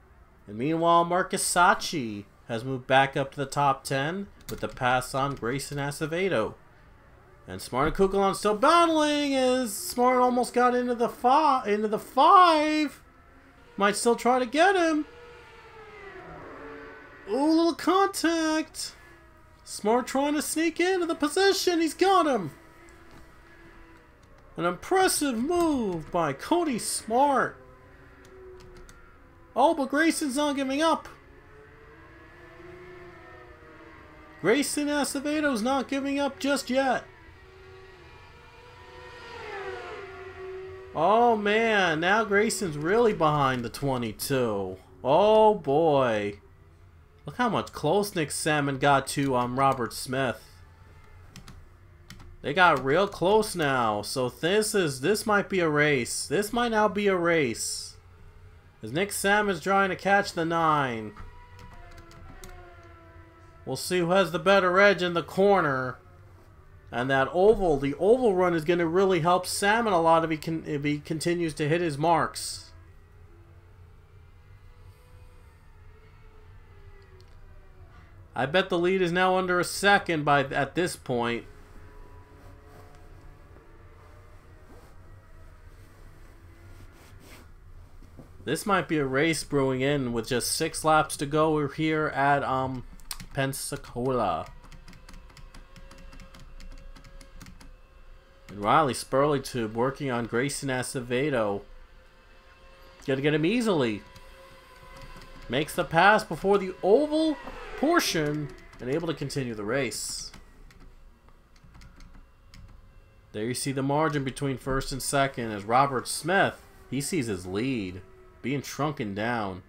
And meanwhile, Marcus Sachi has moved back up to the top 10 with the pass on Grayson Acevedo. And Smart and Kukulon still battling as Smart almost got into the 5. Might still try to get him. Ooh, a little contact. Smart trying to sneak into the position. He's got him. An impressive move by Cody Smart. Oh, but Grayson's not giving up. Grayson Acevedo's not giving up just yet. Oh man, now Grayson's really behind the 22. Oh boy. Look how much close Nick Salmon got to Robert Smith. They got real close now. So this might be a race. This might now be a race. As Nick Salmon's trying to catch the 9. We'll see who has the better edge in the corner. And that oval, the oval run is going to really help Salmon a lot if he continues to hit his marks. I bet the lead is now under a second at this point. This might be a race brewing in with just 6 laps to go. We're here at Pensacola. Riley Spurley-Tube working on Grayson Acevedo. Gonna get him easily. Makes the pass before the oval portion and able to continue the race. There you see the margin between first and second as Robert Smith, he sees his lead being shrunken down.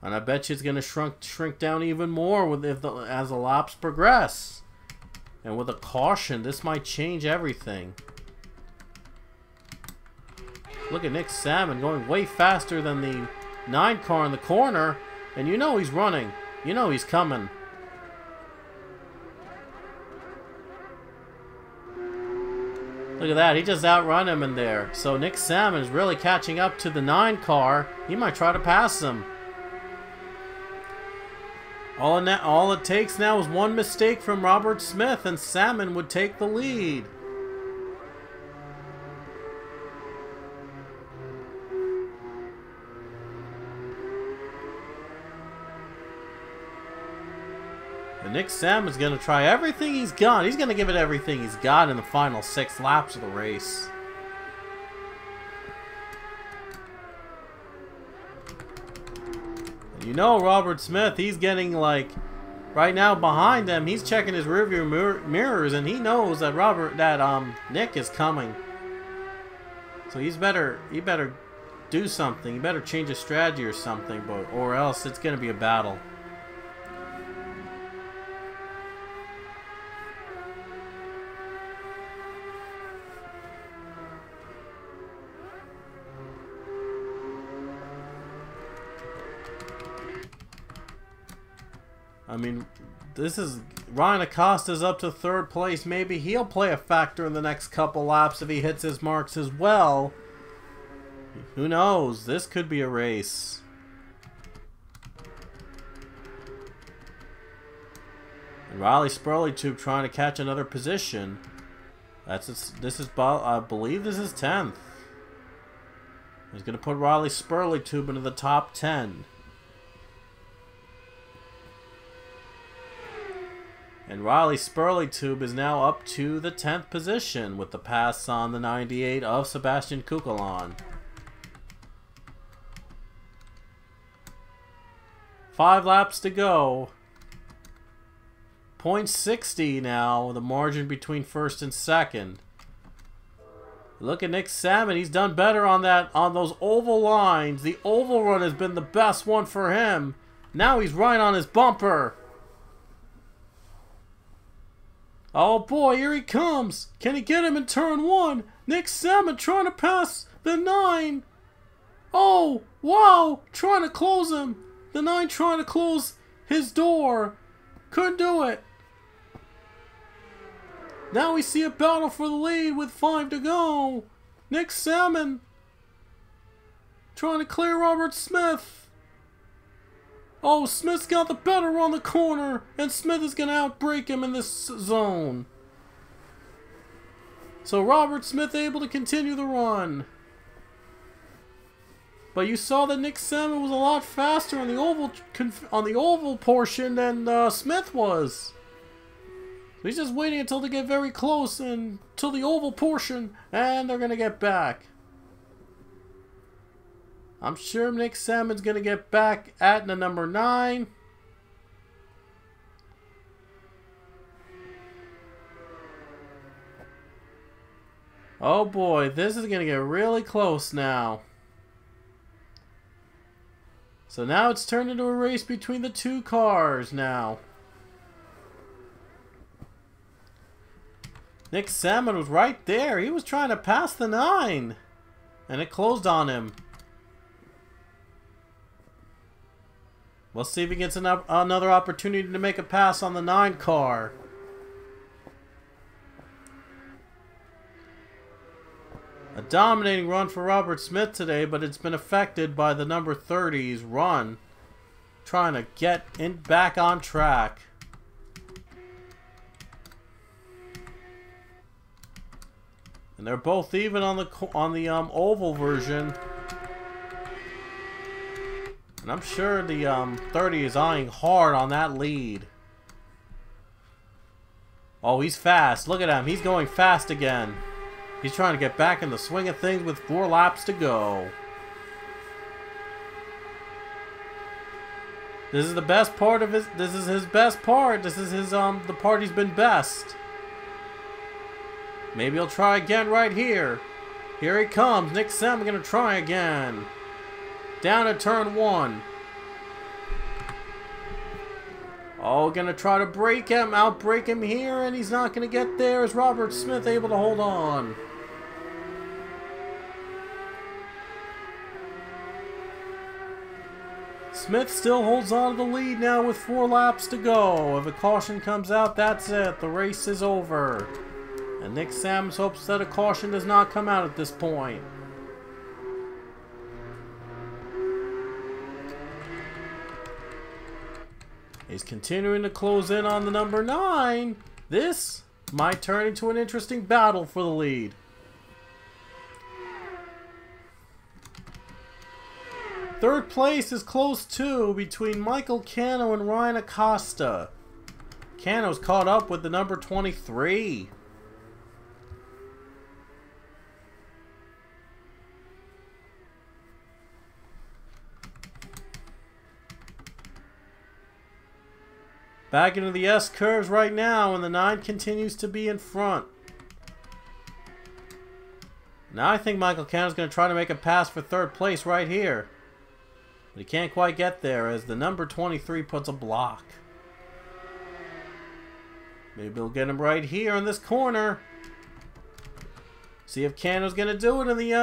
And I bet you it's going to shrink down even more as the laps progress. And with a caution, this might change everything. Look at Nick Salmon going way faster than the 9 car in the corner. And you know he's running. You know he's coming. Look at that. He just outrun him in there. So Nick Salmon is really catching up to the 9 car. He might try to pass him. All it takes now is one mistake from Robert Smith and Salmon would take the lead. And Nick Salmon's going to try everything he's got. He's going to give it everything he's got in the final 6 laps of the race. You know Robert Smith, he's getting like right now behind them. He's checking his rearview mirrors and he knows that Nick is coming. So he better do something. He better change his strategy or something, or else it's going to be a battle. I mean, this is Ryan Acosta's up to 3rd place. Maybe he'll play a factor in the next couple laps if he hits his marks as well. Who knows? This could be a race. And Riley Spurley-Tube trying to catch another position. I believe this is 10th. He's going to put Riley Spurley-Tube into the top 10. And Riley Spurley-Tube is now up to the 10th position with the pass on the 98 of Sebastian Kukulon. 5 laps to go. .60 now, the margin between first and second. Look at Nick Salmon. He's done better on those oval lines. The oval run has been the best one for him. Now he's right on his bumper. Oh boy, here he comes. Can he get him in turn 1? Nick Salmon trying to pass the 9. Oh, wow. Trying to close him. The 9 trying to close his door. Couldn't do it. Now we see a battle for the lead with 5 to go. Nick Salmon trying to clear Robert Smith. Oh, Smith's got the better on the corner, and Smith is going to outbrake him in this zone. So Robert Smith able to continue the run. But you saw that Nick Salmon was a lot faster on the oval portion than Smith was. So he's just waiting until they get very close and to the oval portion, and they're going to get back. I'm sure Nick Salmon's going to get back at the number 9. Oh boy, this is going to get really close now. So now it's turned into a race between the 2 cars now. Nick Salmon was right there. He was trying to pass the 9. And it closed on him. We'll see if he gets another opportunity to make a pass on the 9 car. A dominating run for Robert Smith today, but it's been affected by the number 30's run. Trying to get back on track. And they're both even on the oval version. And I'm sure the 30 is eyeing hard on that lead. Oh, he's fast. Look at him. He's going fast again. He's trying to get back in the swing of things with 4 laps to go. This is the best part of his... This is his best part. This is his, the part he's been best. Maybe he'll try again right here. Here he comes. Nick Sam gonna try again. Down at turn 1. Oh, gonna try to break him. Outbreak him here, and he's not gonna get there. Is Robert Smith able to hold on? Smith still holds on to the lead now with 4 laps to go. If a caution comes out, that's it. The race is over. And Nick Sams hopes that a caution does not come out at this point. He's continuing to close in on the number 9. This might turn into an interesting battle for the lead. Third place is close too, between Michael Cano and Ryan Acosta. Cano's caught up with the number 23. Back into the S curves right now, and the 9 continues to be in front. Now I think Michael Cano's going to try to make a pass for third place right here. But he can't quite get there as the number 23 puts a block. Maybe he'll get him right here in this corner. See if Cano's going to do it in the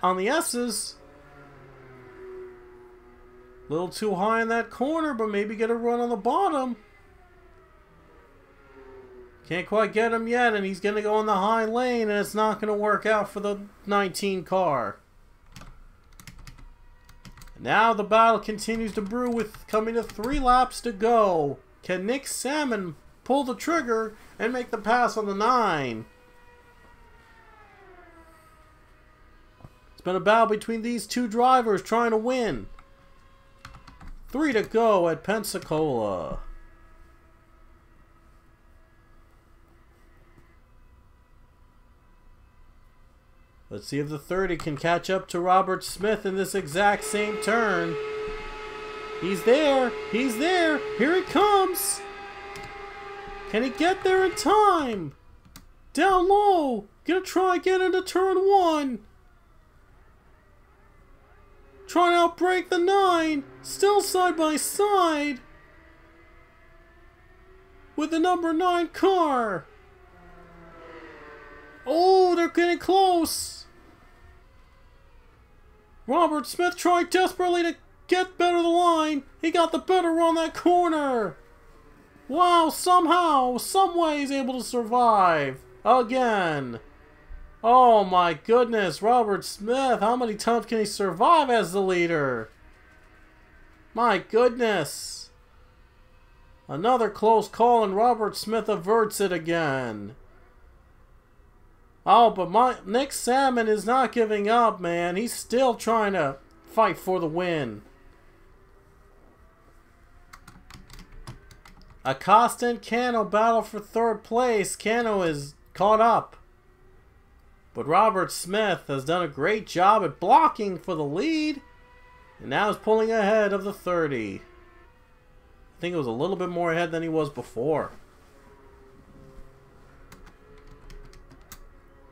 on the S's. A little too high in that corner, but maybe get a run on the bottom. Can't quite get him yet, and he's going to go in the high lane, and it's not going to work out for the 19 car. Now the battle continues to brew with coming to 3 laps to go. Can Nick Salmon pull the trigger and make the pass on the 9? It's been a battle between these 2 drivers trying to win. 3 to go at Pensacola. Let's see if the 30 can catch up to Robert Smith in this exact same turn. He's there. He's there. Here he comes. Can he get there in time? Down low. Gonna try again into turn 1. Trying to outbrake the 9. Still side by side with the number 9 car. Oh, they're getting close. Robert Smith tried desperately to get better the line. He got the better on that corner. Wow, somehow, some way he's able to survive. Again. Oh my goodness, Robert Smith. How many times can he survive as the leader? My goodness. Another close call, and Robert Smith averts it again. Oh, but Nick Salmon is not giving up, man. He's still trying to fight for the win. Acosta and Cano battle for third place. Cano is caught up. But Robert Smith has done a great job at blocking for the lead. And now is pulling ahead of the 30. I think it was a little bit more ahead than he was before.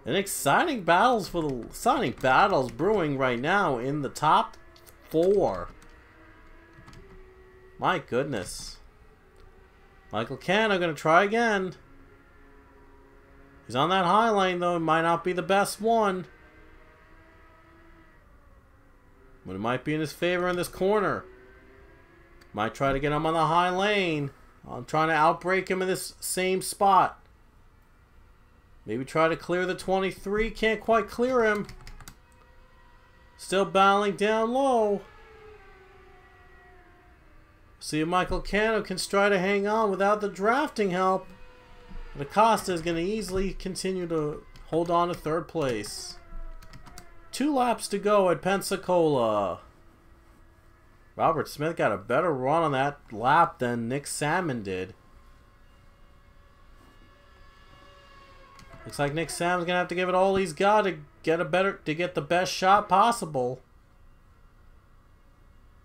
And exciting battles brewing right now in the top 4. My goodness. Michael Cano going to try again. He's on that high lane though. It might not be the best one. But it might be in his favor in this corner. Might try to get him on the high lane. I'm trying to outbrake him in this same spot. Maybe try to clear the 23. Can't quite clear him. Still battling down low. See if Michael Cano can try to hang on without the drafting help. But Acosta is going to easily continue to hold on to third place. 2 laps to go at Pensacola. Robert Smith got a better run on that lap than Nick Salmon did. Looks like Nick Sam's gonna have to give it all he's got to get the best shot possible.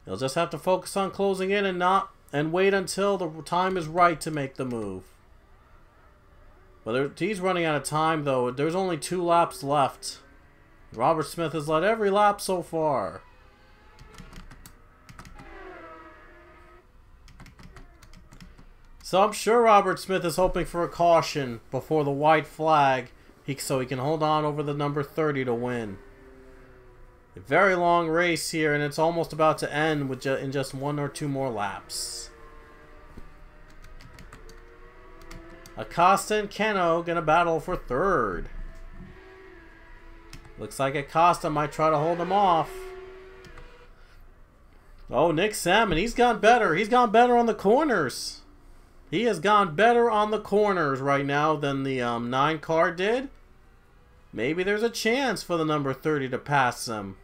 He'll just have to focus on closing in and wait until the time is right to make the move. But he's running out of time though. There's only 2 laps left. Robert Smith has led every lap so far. So I'm sure Robert Smith is hoping for a caution before the white flag, so he can hold on over the number 30 to win. A very long race here, and it's almost about to end in just 1 or 2 more laps. Acosta and Keno gonna battle for 3rd. Looks like Acosta might try to hold him off. Oh, Nick Salmon, he's gone better. He's gone better on the corners. He has gone better on the corners right now than the 9 car did. Maybe there's a chance for the number 30 to pass him.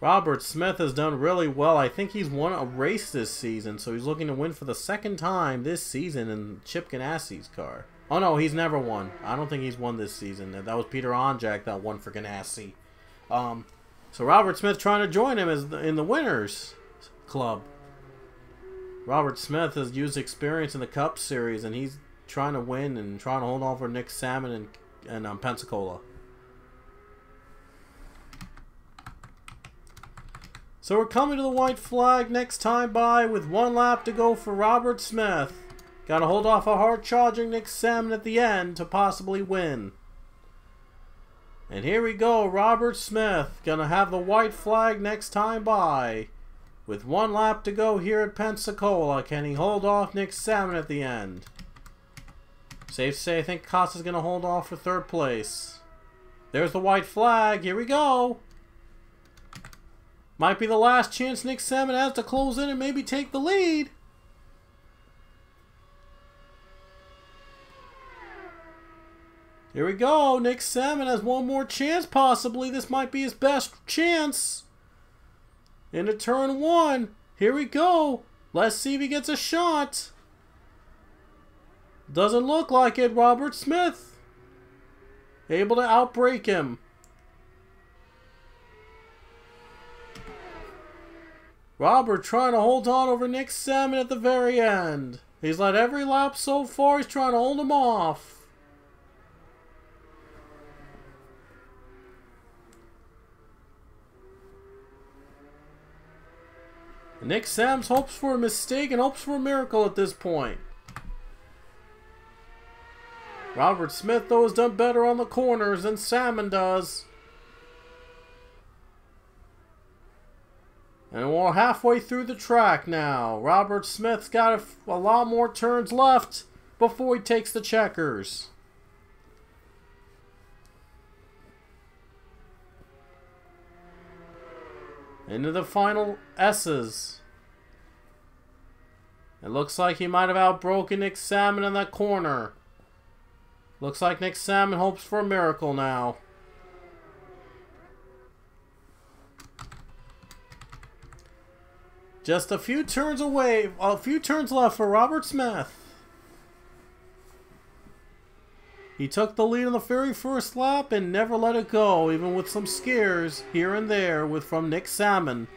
Robert Smith has done really well. I think he's won a race this season, so he's looking to win for the 2nd time this season in Chip Ganassi's car. Oh no, he's never won. I don't think he's won this season. That was Peter Onjak that won for Ganassi. So Robert Smith trying to join him in the winners club. Robert Smith has used experience in the Cup Series, and he's trying to win and trying to hold on for Nick Salmon and Pensacola. So we're coming to the white flag next time by with 1 lap to go for Robert Smith. Got to hold off a hard-charging Nick Salmon at the end to possibly win. And here we go, Robert Smith gonna have the white flag next time by. With 1 lap to go here at Pensacola, can he hold off Nick Salmon at the end? Safe to say, I think Costa's gonna hold off for 3rd place. There's the white flag. Here we go. Might be the last chance Nick Salmon has to close in and maybe take the lead. Here we go. Nick Salmon has 1 more chance possibly. This might be his best chance. Into turn 1. Here we go. Let's see if he gets a shot. Doesn't look like it. Robert Smith able to outbrake him. Robert trying to hold on over Nick Salmon at the very end. He's led every lap so far. He's trying to hold him off. Nick Salmon hopes for a mistake and hopes for a miracle at this point. Robert Smith, though, has done better on the corners than Salmon does. And we're halfway through the track now. Robert Smith's got a lot more turns left before he takes the checkers. Into the final S's. It looks like he might have outbroken Nick Salmon in that corner. Looks like Nick Salmon hopes for a miracle now. Just a few turns away, a few turns left for Robert Smith. He took the lead on the very first lap and never let it go, even with some scares here and there from Nick Salmon.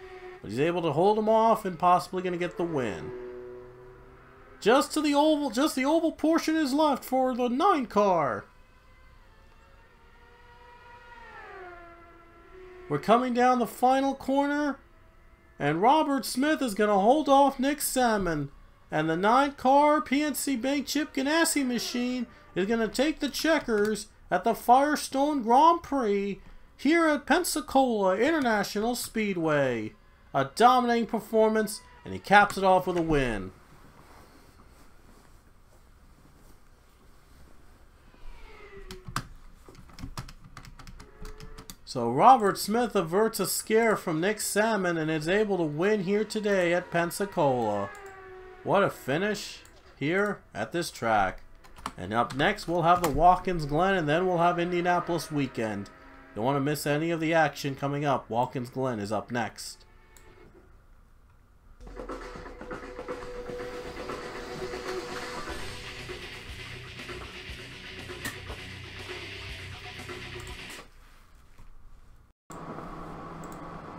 But he's able to hold him off and possibly going to get the win. Just the oval portion is left for the 9 car. We're coming down the final corner, and Robert Smith is going to hold off Nick Salmon. And the 9 car PNC Bank Chip Ganassi machine is going to take the checkers at the Firestone Grand Prix here at Pensacola International Speedway. A dominating performance, and he caps it off with a win. So Robert Smith averts a scare from Nick Salmon and is able to win here today at Pensacola. What a finish here at this track. And up next we'll have the Watkins Glen, and then we'll have Indianapolis weekend. Don't want to miss any of the action coming up. Watkins Glen is up next.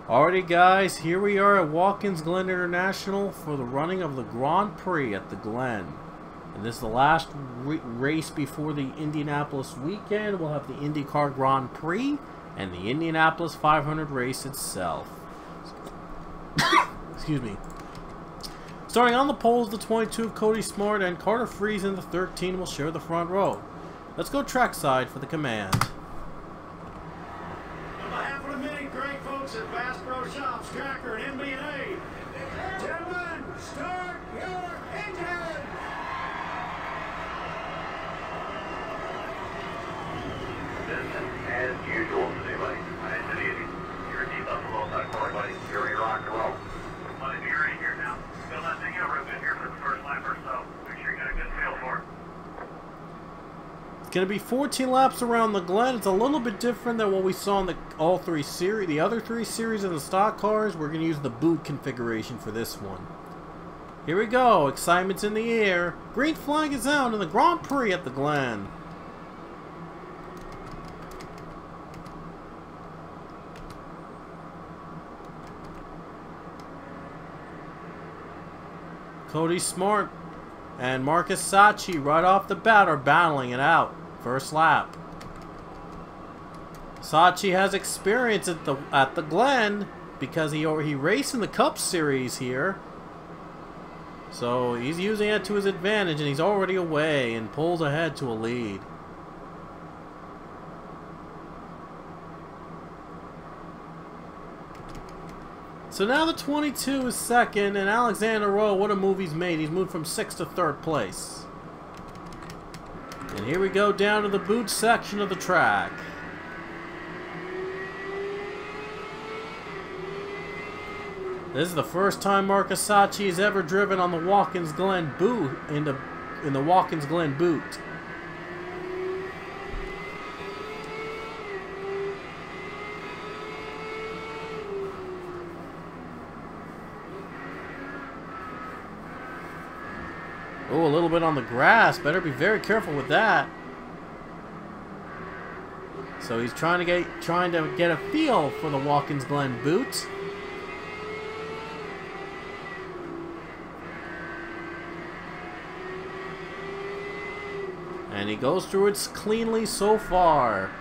Alrighty guys, here we are at Watkins Glen International for the running of the Grand Prix at the Glen. And this is the last race before the Indianapolis weekend. We'll have the IndyCar Grand Prix and the Indianapolis 500 race itself. Excuse me. Starting on the poles, the 22 of Cody Smart and Carter Friesen in the 13 will share the front row. Let's go trackside for the command. On behalf of the many great folks at Bass Pro Shops, Tracker, and MB&A, gentlemen, start your engine! As usual today, buddy. Nice and easy. Your deep up a little bit more, buddy. You're ready to rock and roll. Buddy, be ready here now. Feel that thing over a bit here for the first lap or so. Make sure you get a good feel for it. It's going to be 14 laps around the Glen. It's a little bit different than what we saw in the the other three series of the stock cars. We're going to use the boot configuration for this one. Here we go. Excitement's in the air. Green flag is out in the Grand Prix at the Glen. Cody Smart and Marcus Sachi right off the bat are battling it out. First lap. Sachi has experience at the Glen because he raced in the Cup Series here. So he's using it to his advantage, and he's already away and pulls ahead to a lead. So now the 22 is second, and Alexander Rowe, what a move he's made. He's moved from 6th to 3rd place. And here we go down to the boot section of the track. This is the first time Marcus Sachi has ever driven on the Watkins Glen boot in the Watkins Glen boot. Oh, a little bit on the grass. Better be very careful with that. So he's trying to get a feel for the Watkins Glen boot. And he goes through it cleanly so far.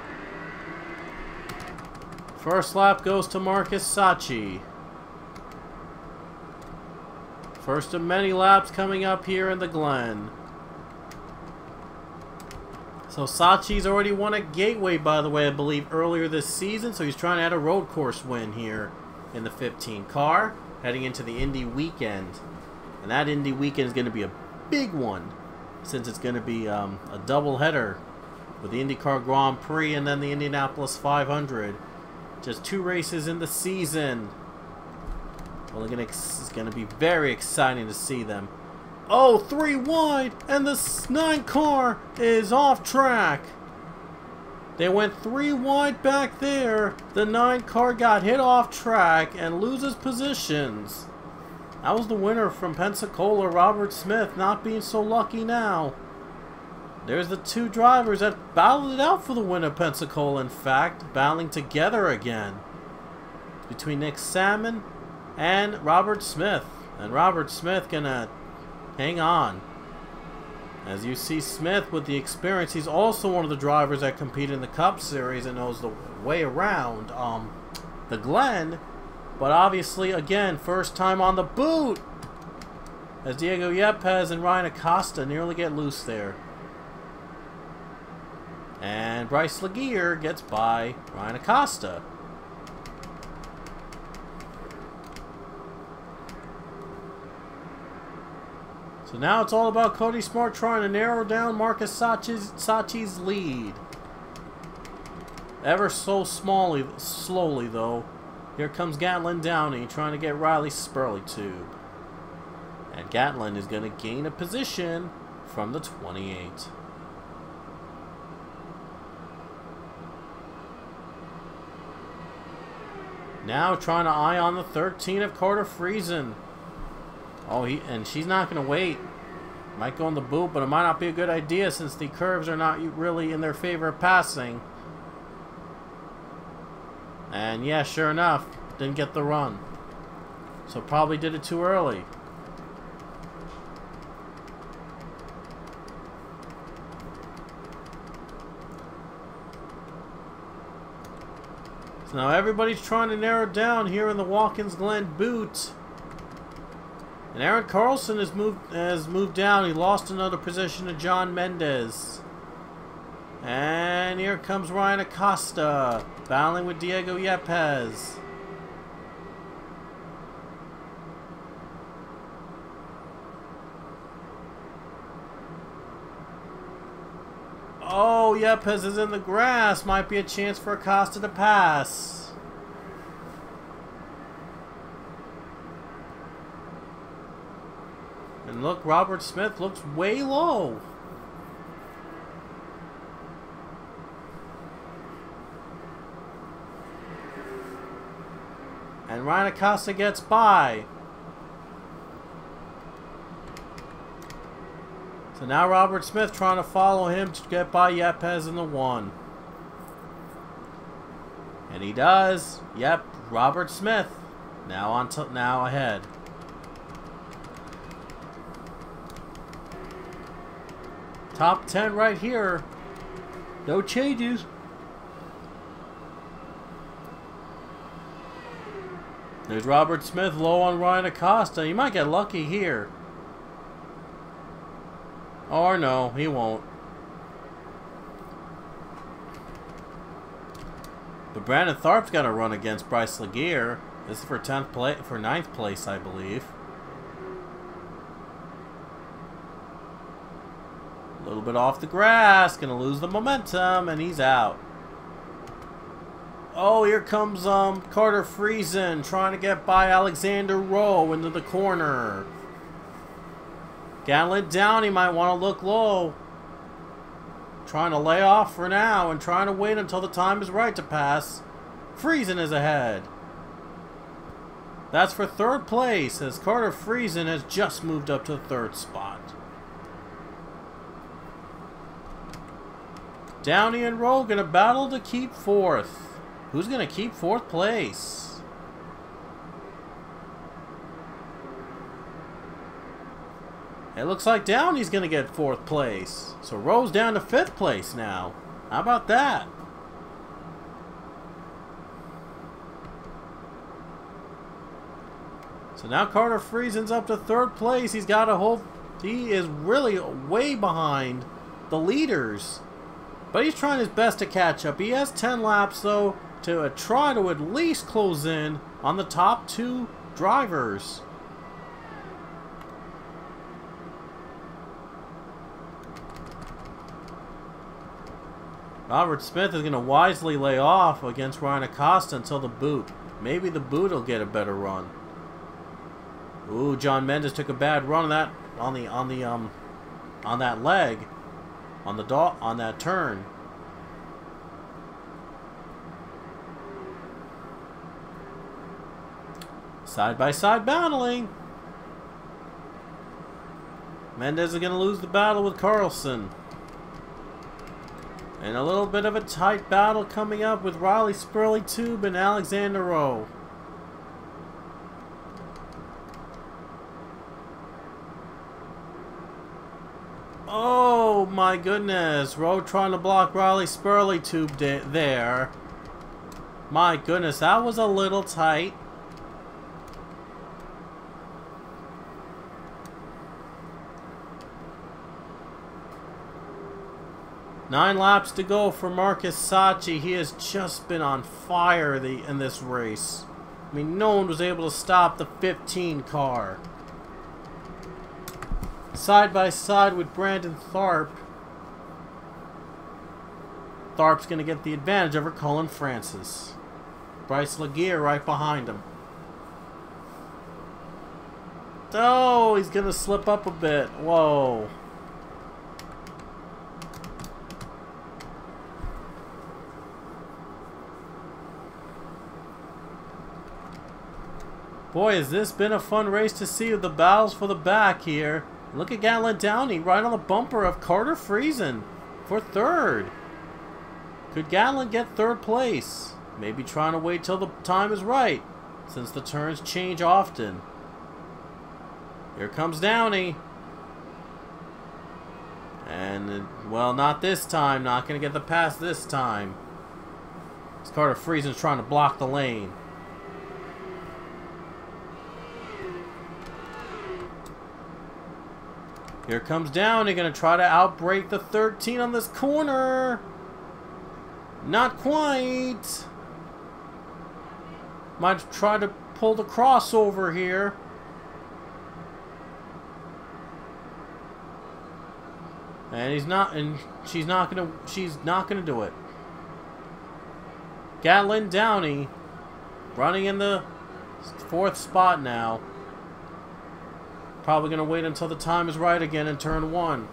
First lap goes to Marcus Sachi. First of many laps coming up here in the Glen. So Sachi's already won a Gateway, by the way, I believe, earlier this season. So he's trying to add a road course win here in the 15 car, heading into the Indy weekend. And that Indy weekend is going to be a big one, since it's going to be a double header with the IndyCar Grand Prix and then the Indianapolis 500. Just 2 races in the season. Well, it's going to be very exciting to see them. Oh, 3 wide, and the 9 car is off track. They went 3 wide back there. The 9 car got hit off track and loses positions. That was the winner from Pensacola, Robert Smith, not being so lucky now. There's the 2 drivers that battled it out for the win of Pensacola, in fact, battling together again. Between Nick Salmon and Robert Smith. And Robert Smith gonna hang on. As you see Smith with the experience, he's also one of the drivers that compete in the Cup Series and knows the way around the Glen. But obviously, again, first time on the boot. As Diego Yepes and Ryan Acosta nearly get loose there. And Bryce Laguerre gets by Ryan Acosta. So now it's all about Cody Smart trying to narrow down Marcus Sachi's lead. Ever so slowly though. Here comes Gatlin Downey trying to get Riley Spurley tube. And Gatlin is going to gain a position from the 28. Now trying to eye on the 13 of Carter Friesen. Oh, and she's not going to wait. Might go in the boot, but it might not be a good idea since the curves are not really in their favor of passing. And yeah, sure enough, didn't get the run. So probably did it too early. So now everybody's trying to narrow down here in the Watkins Glen boot. And Aaron Carlson has moved down. He lost another position to John Mendez. And here comes Ryan Acosta, battling with Diego Yepes. Oh, Yepes is in the grass. Might be a chance for Acosta to pass. And look, Robert Smith looks way low. And Ryan Acosta gets by. So now Robert Smith trying to follow him to get by Yepes in the 1. And he does. Yep, Robert Smith now ahead. Top 10 right here. No changes. There's Robert Smith low on Ryan Acosta. He might get lucky here. Or no, he won't. But Brandon Tharp's got to run against Bryce Laguerre. This is for 9th place, I believe. A little bit off the grass, gonna lose the momentum, and he's out. Oh, here comes Carter Friesen trying to get by Alexander Rowe into the corner. Gotta let down, he might want to look low. Trying to lay off for now and trying to wait until the time is right to pass. Friesen is ahead. That's for 3rd place, as Carter Friesen has just moved up to the 3rd spot. Downey and Rowe gonna battle to keep 4th. Who's gonna keep 4th place? It looks like Downey's gonna get 4th place. So Rowe's down to 5th place now. How about that? So now Carter Friesen's up to 3rd place. He's got a whole... He is really way behind the leaders. But he's trying his best to catch up. He has 10 laps, though, to try to at least close in on the top 2 drivers. Robert Smith is going to wisely lay off against Ryan Acosta until the boot. Maybe the boot will get a better run. Ooh, John Mendez took a bad run on that leg. On that turn. Side by side battling. Mendez is going to lose the battle with Carlson. And a little bit of a tight battle coming up with Riley Spurley Tube and Alexander Rowe. Oh my goodness, Rowe trying to block Riley Spurley Tube there. My goodness, that was a little tight. Nine laps to go for Marcus Sachi. He has just been on fire in this race. I mean, no one was able to stop the 15 car. Side by side with Brandon Tharp. Tharp's going to get the advantage over Cullen Francis. Bryce Laguerre right behind him. Oh, he's going to slip up a bit. Whoa. Boy, has this been a fun race to see with the battles for the back here. Look at Glen Downey right on the bumper of Carter Friesen for third. Could Glen get third place? Maybe trying to wait till the time is right, since the turns change often. Here comes Downey. And, well, not this time. Not going to get the pass this time. This Carter Friesen's trying to block the lane. Here comes Downey, going to try to outbrake the 13 on this corner. Not quite. Might try to pull the crossover here. And he's not, and she's not gonna do it. Glen Downey running in the 4th spot now. Probably gonna wait until the time is right again in turn 1.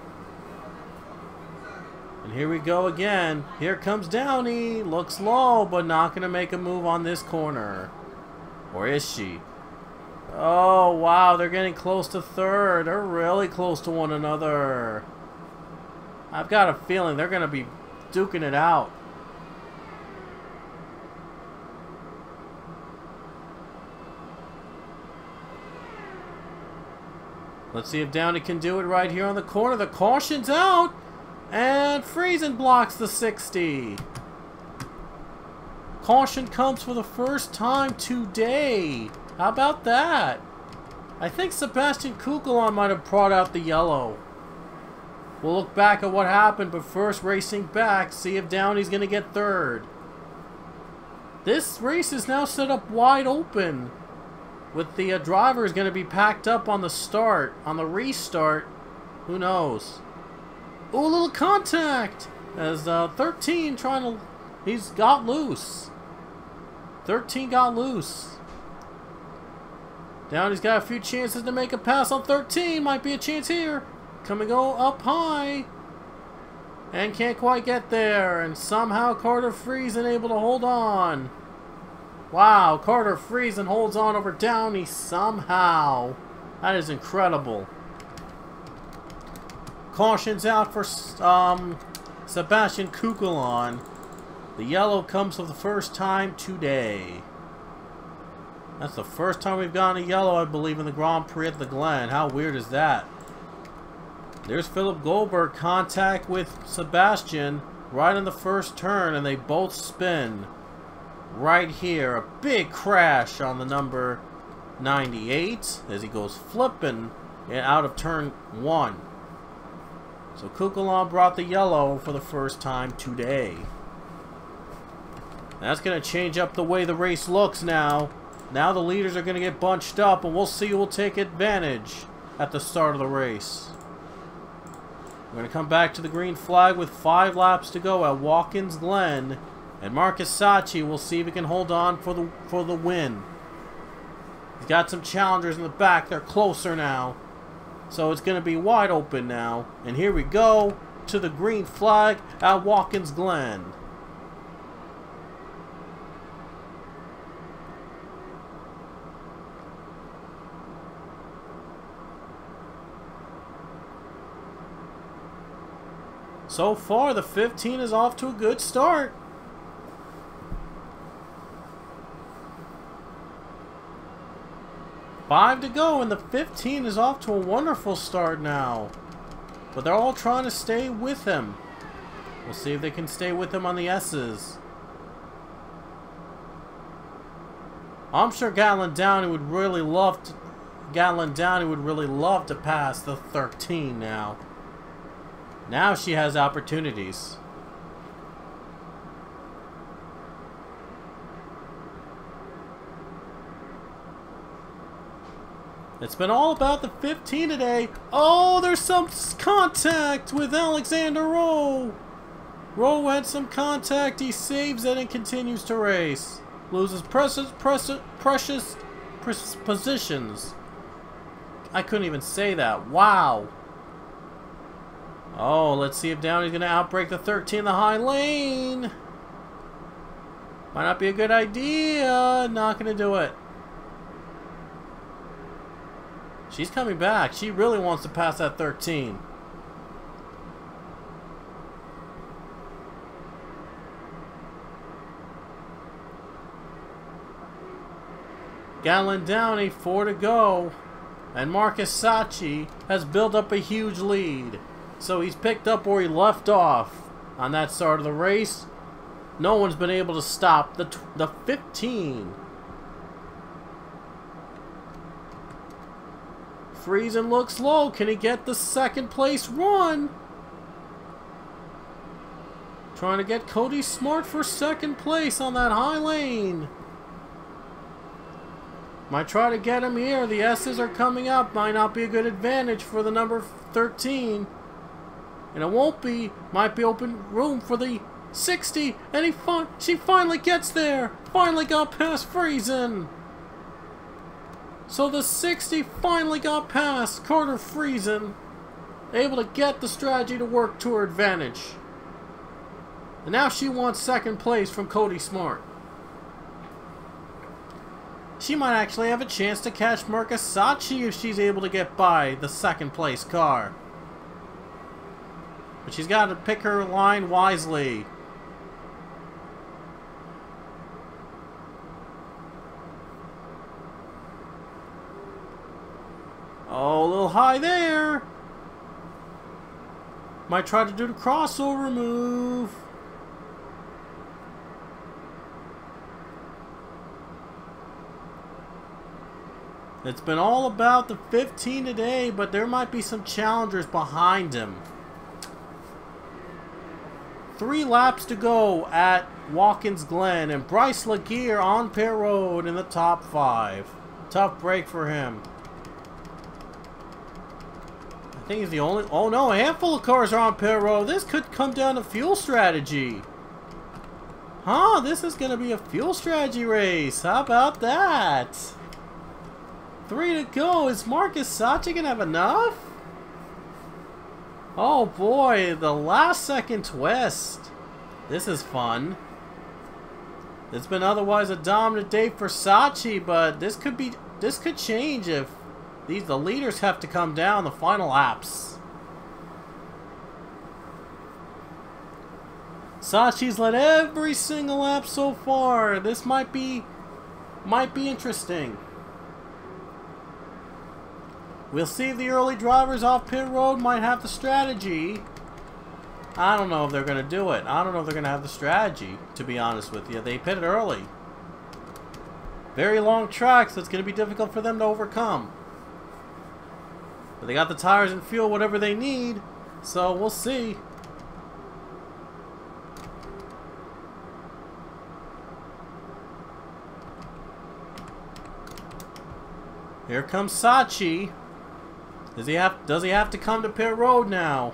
And here we go again. Here comes Downey. Looks low, but not gonna make a move on this corner. Or is she? Oh wow, they're getting close to third. They're really close to one another. I've got a feeling they're gonna be duking it out. Let's see if Downey can do it right here on the corner. The caution's out. And Friesen blocks the 60. Caution comes for the first time today. How about that? I think Sebastian Kugelon might have brought out the yellow. We'll look back at what happened, but first racing back, see if Downey's going to get third. This race is now set up wide open. With the drivers going to be packed up on the start. On the restart, who knows? Ooh, a little contact! As 13 trying to... He's got loose. 13 got loose. Downey's got a few chances to make a pass on 13. Might be a chance here. Coming up high. And can't quite get there. And somehow Carter Friesen able to hold on. Wow, Carter Friesen holds on over Downey somehow. That is incredible. Caution's out for Sebastian Kugelon. The yellow comes for the first time today. That's the first time we've gotten a yellow, I believe, in the Grand Prix at the Glen. How weird is that? There's Philip Goldberg contact with Sebastian right in the first turn, and they both spin. Right here, a big crash on the number 98 as he goes flipping out of turn 1. So Kugelon brought the yellow for the first time today. That's going to change up the way the race looks now. Now the leaders are going to get bunched up, and we'll see who will take advantage at the start of the race. We're going to come back to the green flag with 5 laps to go at Watkins Glen. And Marcus Sachi will see if he can hold on for the win. He's got some challengers in the back. They're closer now. So it's going to be wide open now. And here we go to the green flag at Watkins Glen. So far, the 15 is off to a good start. Five to go, and the 15 is off to a wonderful start now. But they're all trying to stay with him. We'll see if they can stay with him on the S's. I'm sure Glen Downey would really love to pass the 13 now. Now she has opportunities. It's been all about the 15 today. Oh, there's some contact with Alexander Rowe. Rowe had some contact. He saves it and continues to race. Loses precious positions. I couldn't even say that. Wow. Oh, let's see if Downey's going to outbreak the 13 in the high lane. Might not be a good idea. Not going to do it. She's coming back. She really wants to pass that 13. Glen Downey, 4 to go. And Marcus Sachi has built up a huge lead. So he's picked up where he left off on that start of the race. No one's been able to stop the 15. Friesen looks low. Can he get the second place run? Trying to get Cody Smart for second place on that high lane. Might try to get him here. The S's are coming up. Might not be a good advantage for the number 13. And it won't be. Might be open room for the 60. And she finally gets there. Finally got past Friesen. So the 60 finally got past Carter Friesen. Able to get the strategy to work to her advantage. And now she wants second place from Cody Smart. She might actually have a chance to catch Marcus Sachi if she's able to get by the second place car. But she's got to pick her line wisely. Oh, a little high there. Might try to do the crossover move. It's been all about the 15 today, but there might be some challengers behind him. 3 laps to go at Watkins Glen, and Bryce Laguerre on pit road in the top 5. Tough break for him. I think he's the only... Oh no, a handful of cars are on pit road. This could come down to fuel strategy. Huh, this is going to be a fuel strategy race. How about that? 3 to go. Is Marcus Sachi going to have enough? Oh boy, the last second twist. This is fun. It's been otherwise a dominant day for Sachi, but this could change if the leaders have to come down the final laps. Sachi's led every single lap so far. This might be interesting. We'll see if the early drivers off pit road might have the strategy. I don't know if they're going to do it. I don't know if they're going to have the strategy, to be honest with you. They pitted early. Very long track, so it's going to be difficult for them to overcome. But they got the tires and fuel, whatever they need, so we'll see. Here comes Sachi. Does he have to come to pit road now?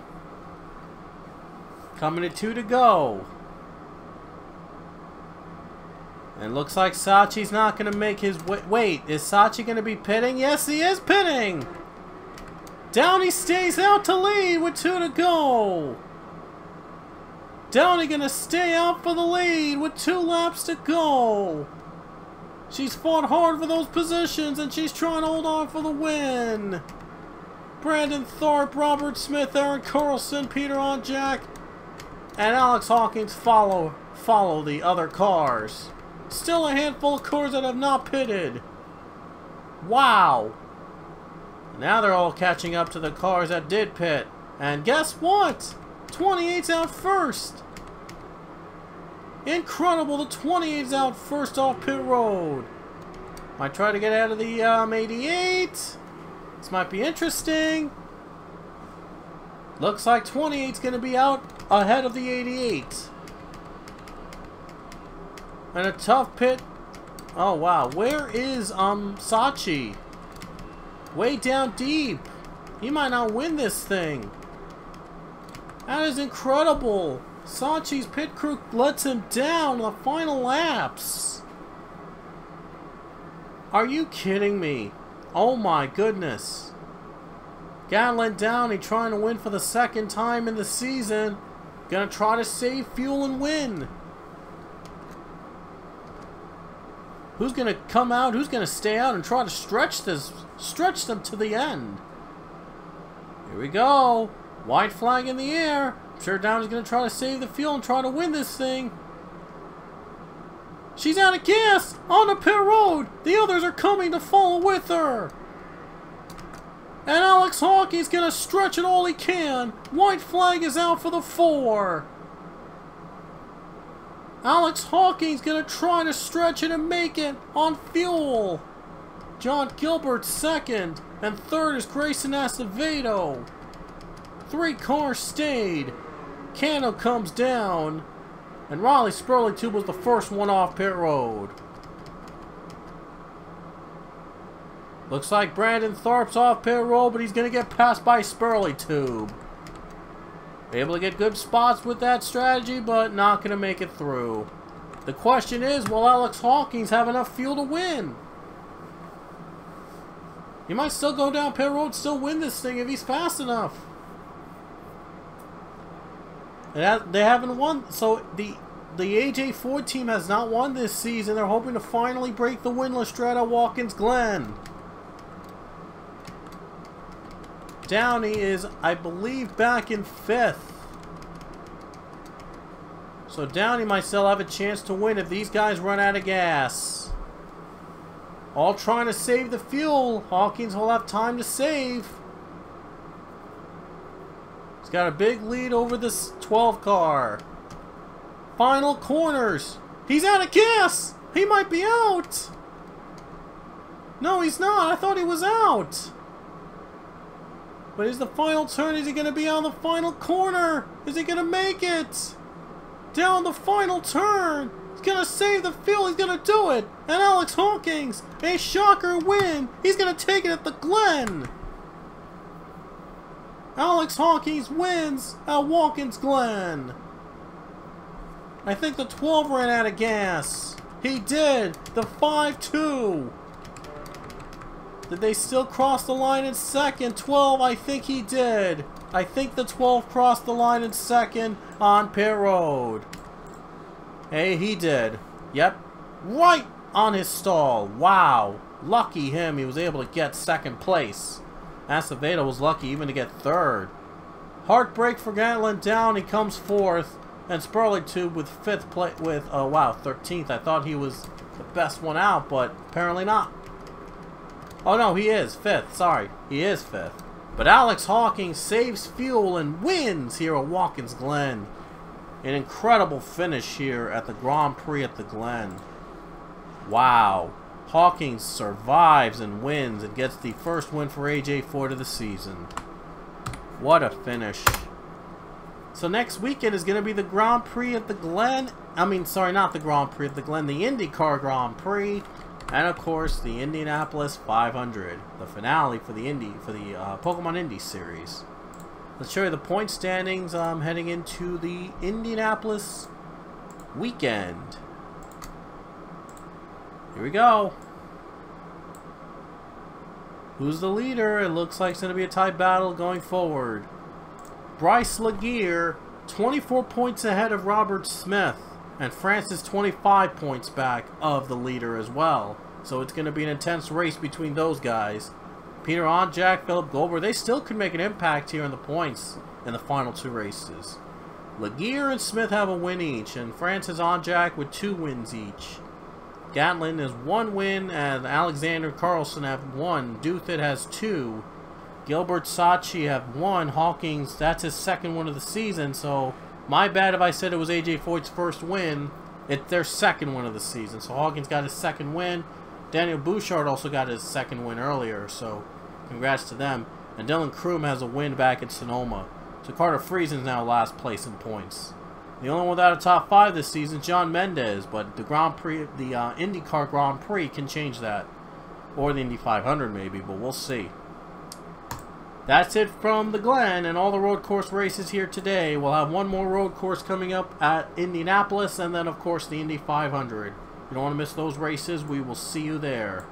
Coming to 2 to go. And looks like Sachi's not going to make his wait. Is Sachi going to be pitting? Yes, he is pitting. Downey stays out to lead with 2 to go. Downey going to stay out for the lead with 2 laps to go. She's fought hard for those positions and she's trying to hold on for the win. Brandon Thorpe, Robert Smith, Aaron Carlson, Peter Onjack, and Alex Hawkins follow the other cars. Still a handful of cars that have not pitted. Wow. Now they're all catching up to the cars that did pit. And guess what? 28's out first. Incredible, the 28's out first off pit road. Might try to get out of the 88. This might be interesting. Looks like 28's going to be out ahead of the 88. And a tough pit. Oh wow, where is Sachi? Way down deep. He might not win this thing. That is incredible. Sachi's pit crew lets him down in the final laps. Are you kidding me? Oh my goodness. Glen Downey trying to win for the 2nd time in the season. Gonna try to save fuel and win. Who's going to come out? Who's going to stay out and try to stretch them to the end? Here we go. White flag in the air. I'm sure Downey's going to try to save the field and try to win this thing. She's out of gas on the pit road. The others are coming to follow with her. And Alex Hawkins going to stretch it all he can. White flag is out for the 4. Alex Hawkins going to try to stretch it and make it on fuel. John Gilbert second. And third is Grayson Acevedo. 3 cars stayed. Cano comes down. And Riley Spurley was the first one off pit road. Looks like Brandon Tharp's off pit road, but he's going to get passed by Spurley Tube. Able to get good spots with that strategy, but not going to make it through. The question is, will Alex Hawkins have enough fuel to win? He might still go down pit road, still win this thing if he's fast enough. They haven't won, so the AJ Ford team has not won this season. They're hoping to finally break the winless drought at Watkins Glen. Downey is, I believe, back in 5th. So Downey might still have a chance to win if these guys run out of gas. All trying to save the fuel. Hawkins will have time to save. He's got a big lead over this 12 car. Final corners. He's out of gas. He might be out. No, he's not. I thought he was out. But is the final turn? Is he going to be on the final corner? Is he going to make it? Down the final turn. He's going to save the fuel. He's going to do it. And Alex Hawkins, a shocker win. He's going to take it at the Glen. Alex Hawkins wins at Watkins Glen. I think the 12 ran out of gas. He did. The 5-2. Did they still cross the line in second? 12, I think he did. I think the 12 crossed the line in second on pit road. Hey, he did. Yep. Right on his stall. Wow. Lucky him. He was able to get second place. Acevedo was lucky even to get third. Heartbreak for Gatlin down. He comes 4th. And Spurley Tube with 5th place with, oh wow, 13th. I thought he was the best one out, but apparently not. Oh no, he is 5th. Sorry, he is 5th. But Alex Hawkins saves fuel and wins here at Watkins Glen. An incredible finish here at the Grand Prix at the Glen. Wow. Hawkins survives and wins and gets the first win for AJ Ford of the season. What a finish. So next weekend is going to be the Grand Prix at the Glen. I mean, sorry, not the Grand Prix at the Glen. The IndyCar Grand Prix. And of course, the Indianapolis 500. The finale for the Pokemon Indy series. Let's show you the point standings heading into the Indianapolis weekend. Here we go. Who's the leader? It looks like it's going to be a tight battle going forward. Bryce Laguerre, 24 points ahead of Robert Smith. And Francis 25 points back of the leader as well. So it's going to be an intense race between those guys. Peter Onjak, Philip Goldberg, they still could make an impact here in the points in the final 2 races. Laguerre and Smith have a win each. And Francis Onjak with 2 wins each. Gatlin has 1 win, and Alexander Carlson have 1. Douthat has 2. Gilbert Sachi have 1. Hawkins, that's his 2nd win of the season, so my bad if I said it was AJ Foyt's first win. It's their 2nd win of the season, so Hawkins got his 2nd win. Daniel Bouchard also got his 2nd win earlier, so congrats to them. And Dylan Kroom has a win back in Sonoma. So Carter Friesen's now last place in points. The only one without a top 5 this season is John Mendez, but the Grand Prix, the IndyCar Grand Prix can change that. Or the Indy 500 maybe, but we'll see. That's it from the Glen and all the road course races here today. We'll have one more road course coming up at Indianapolis, and then of course the Indy 500. You don't want to miss those races. We will see you there.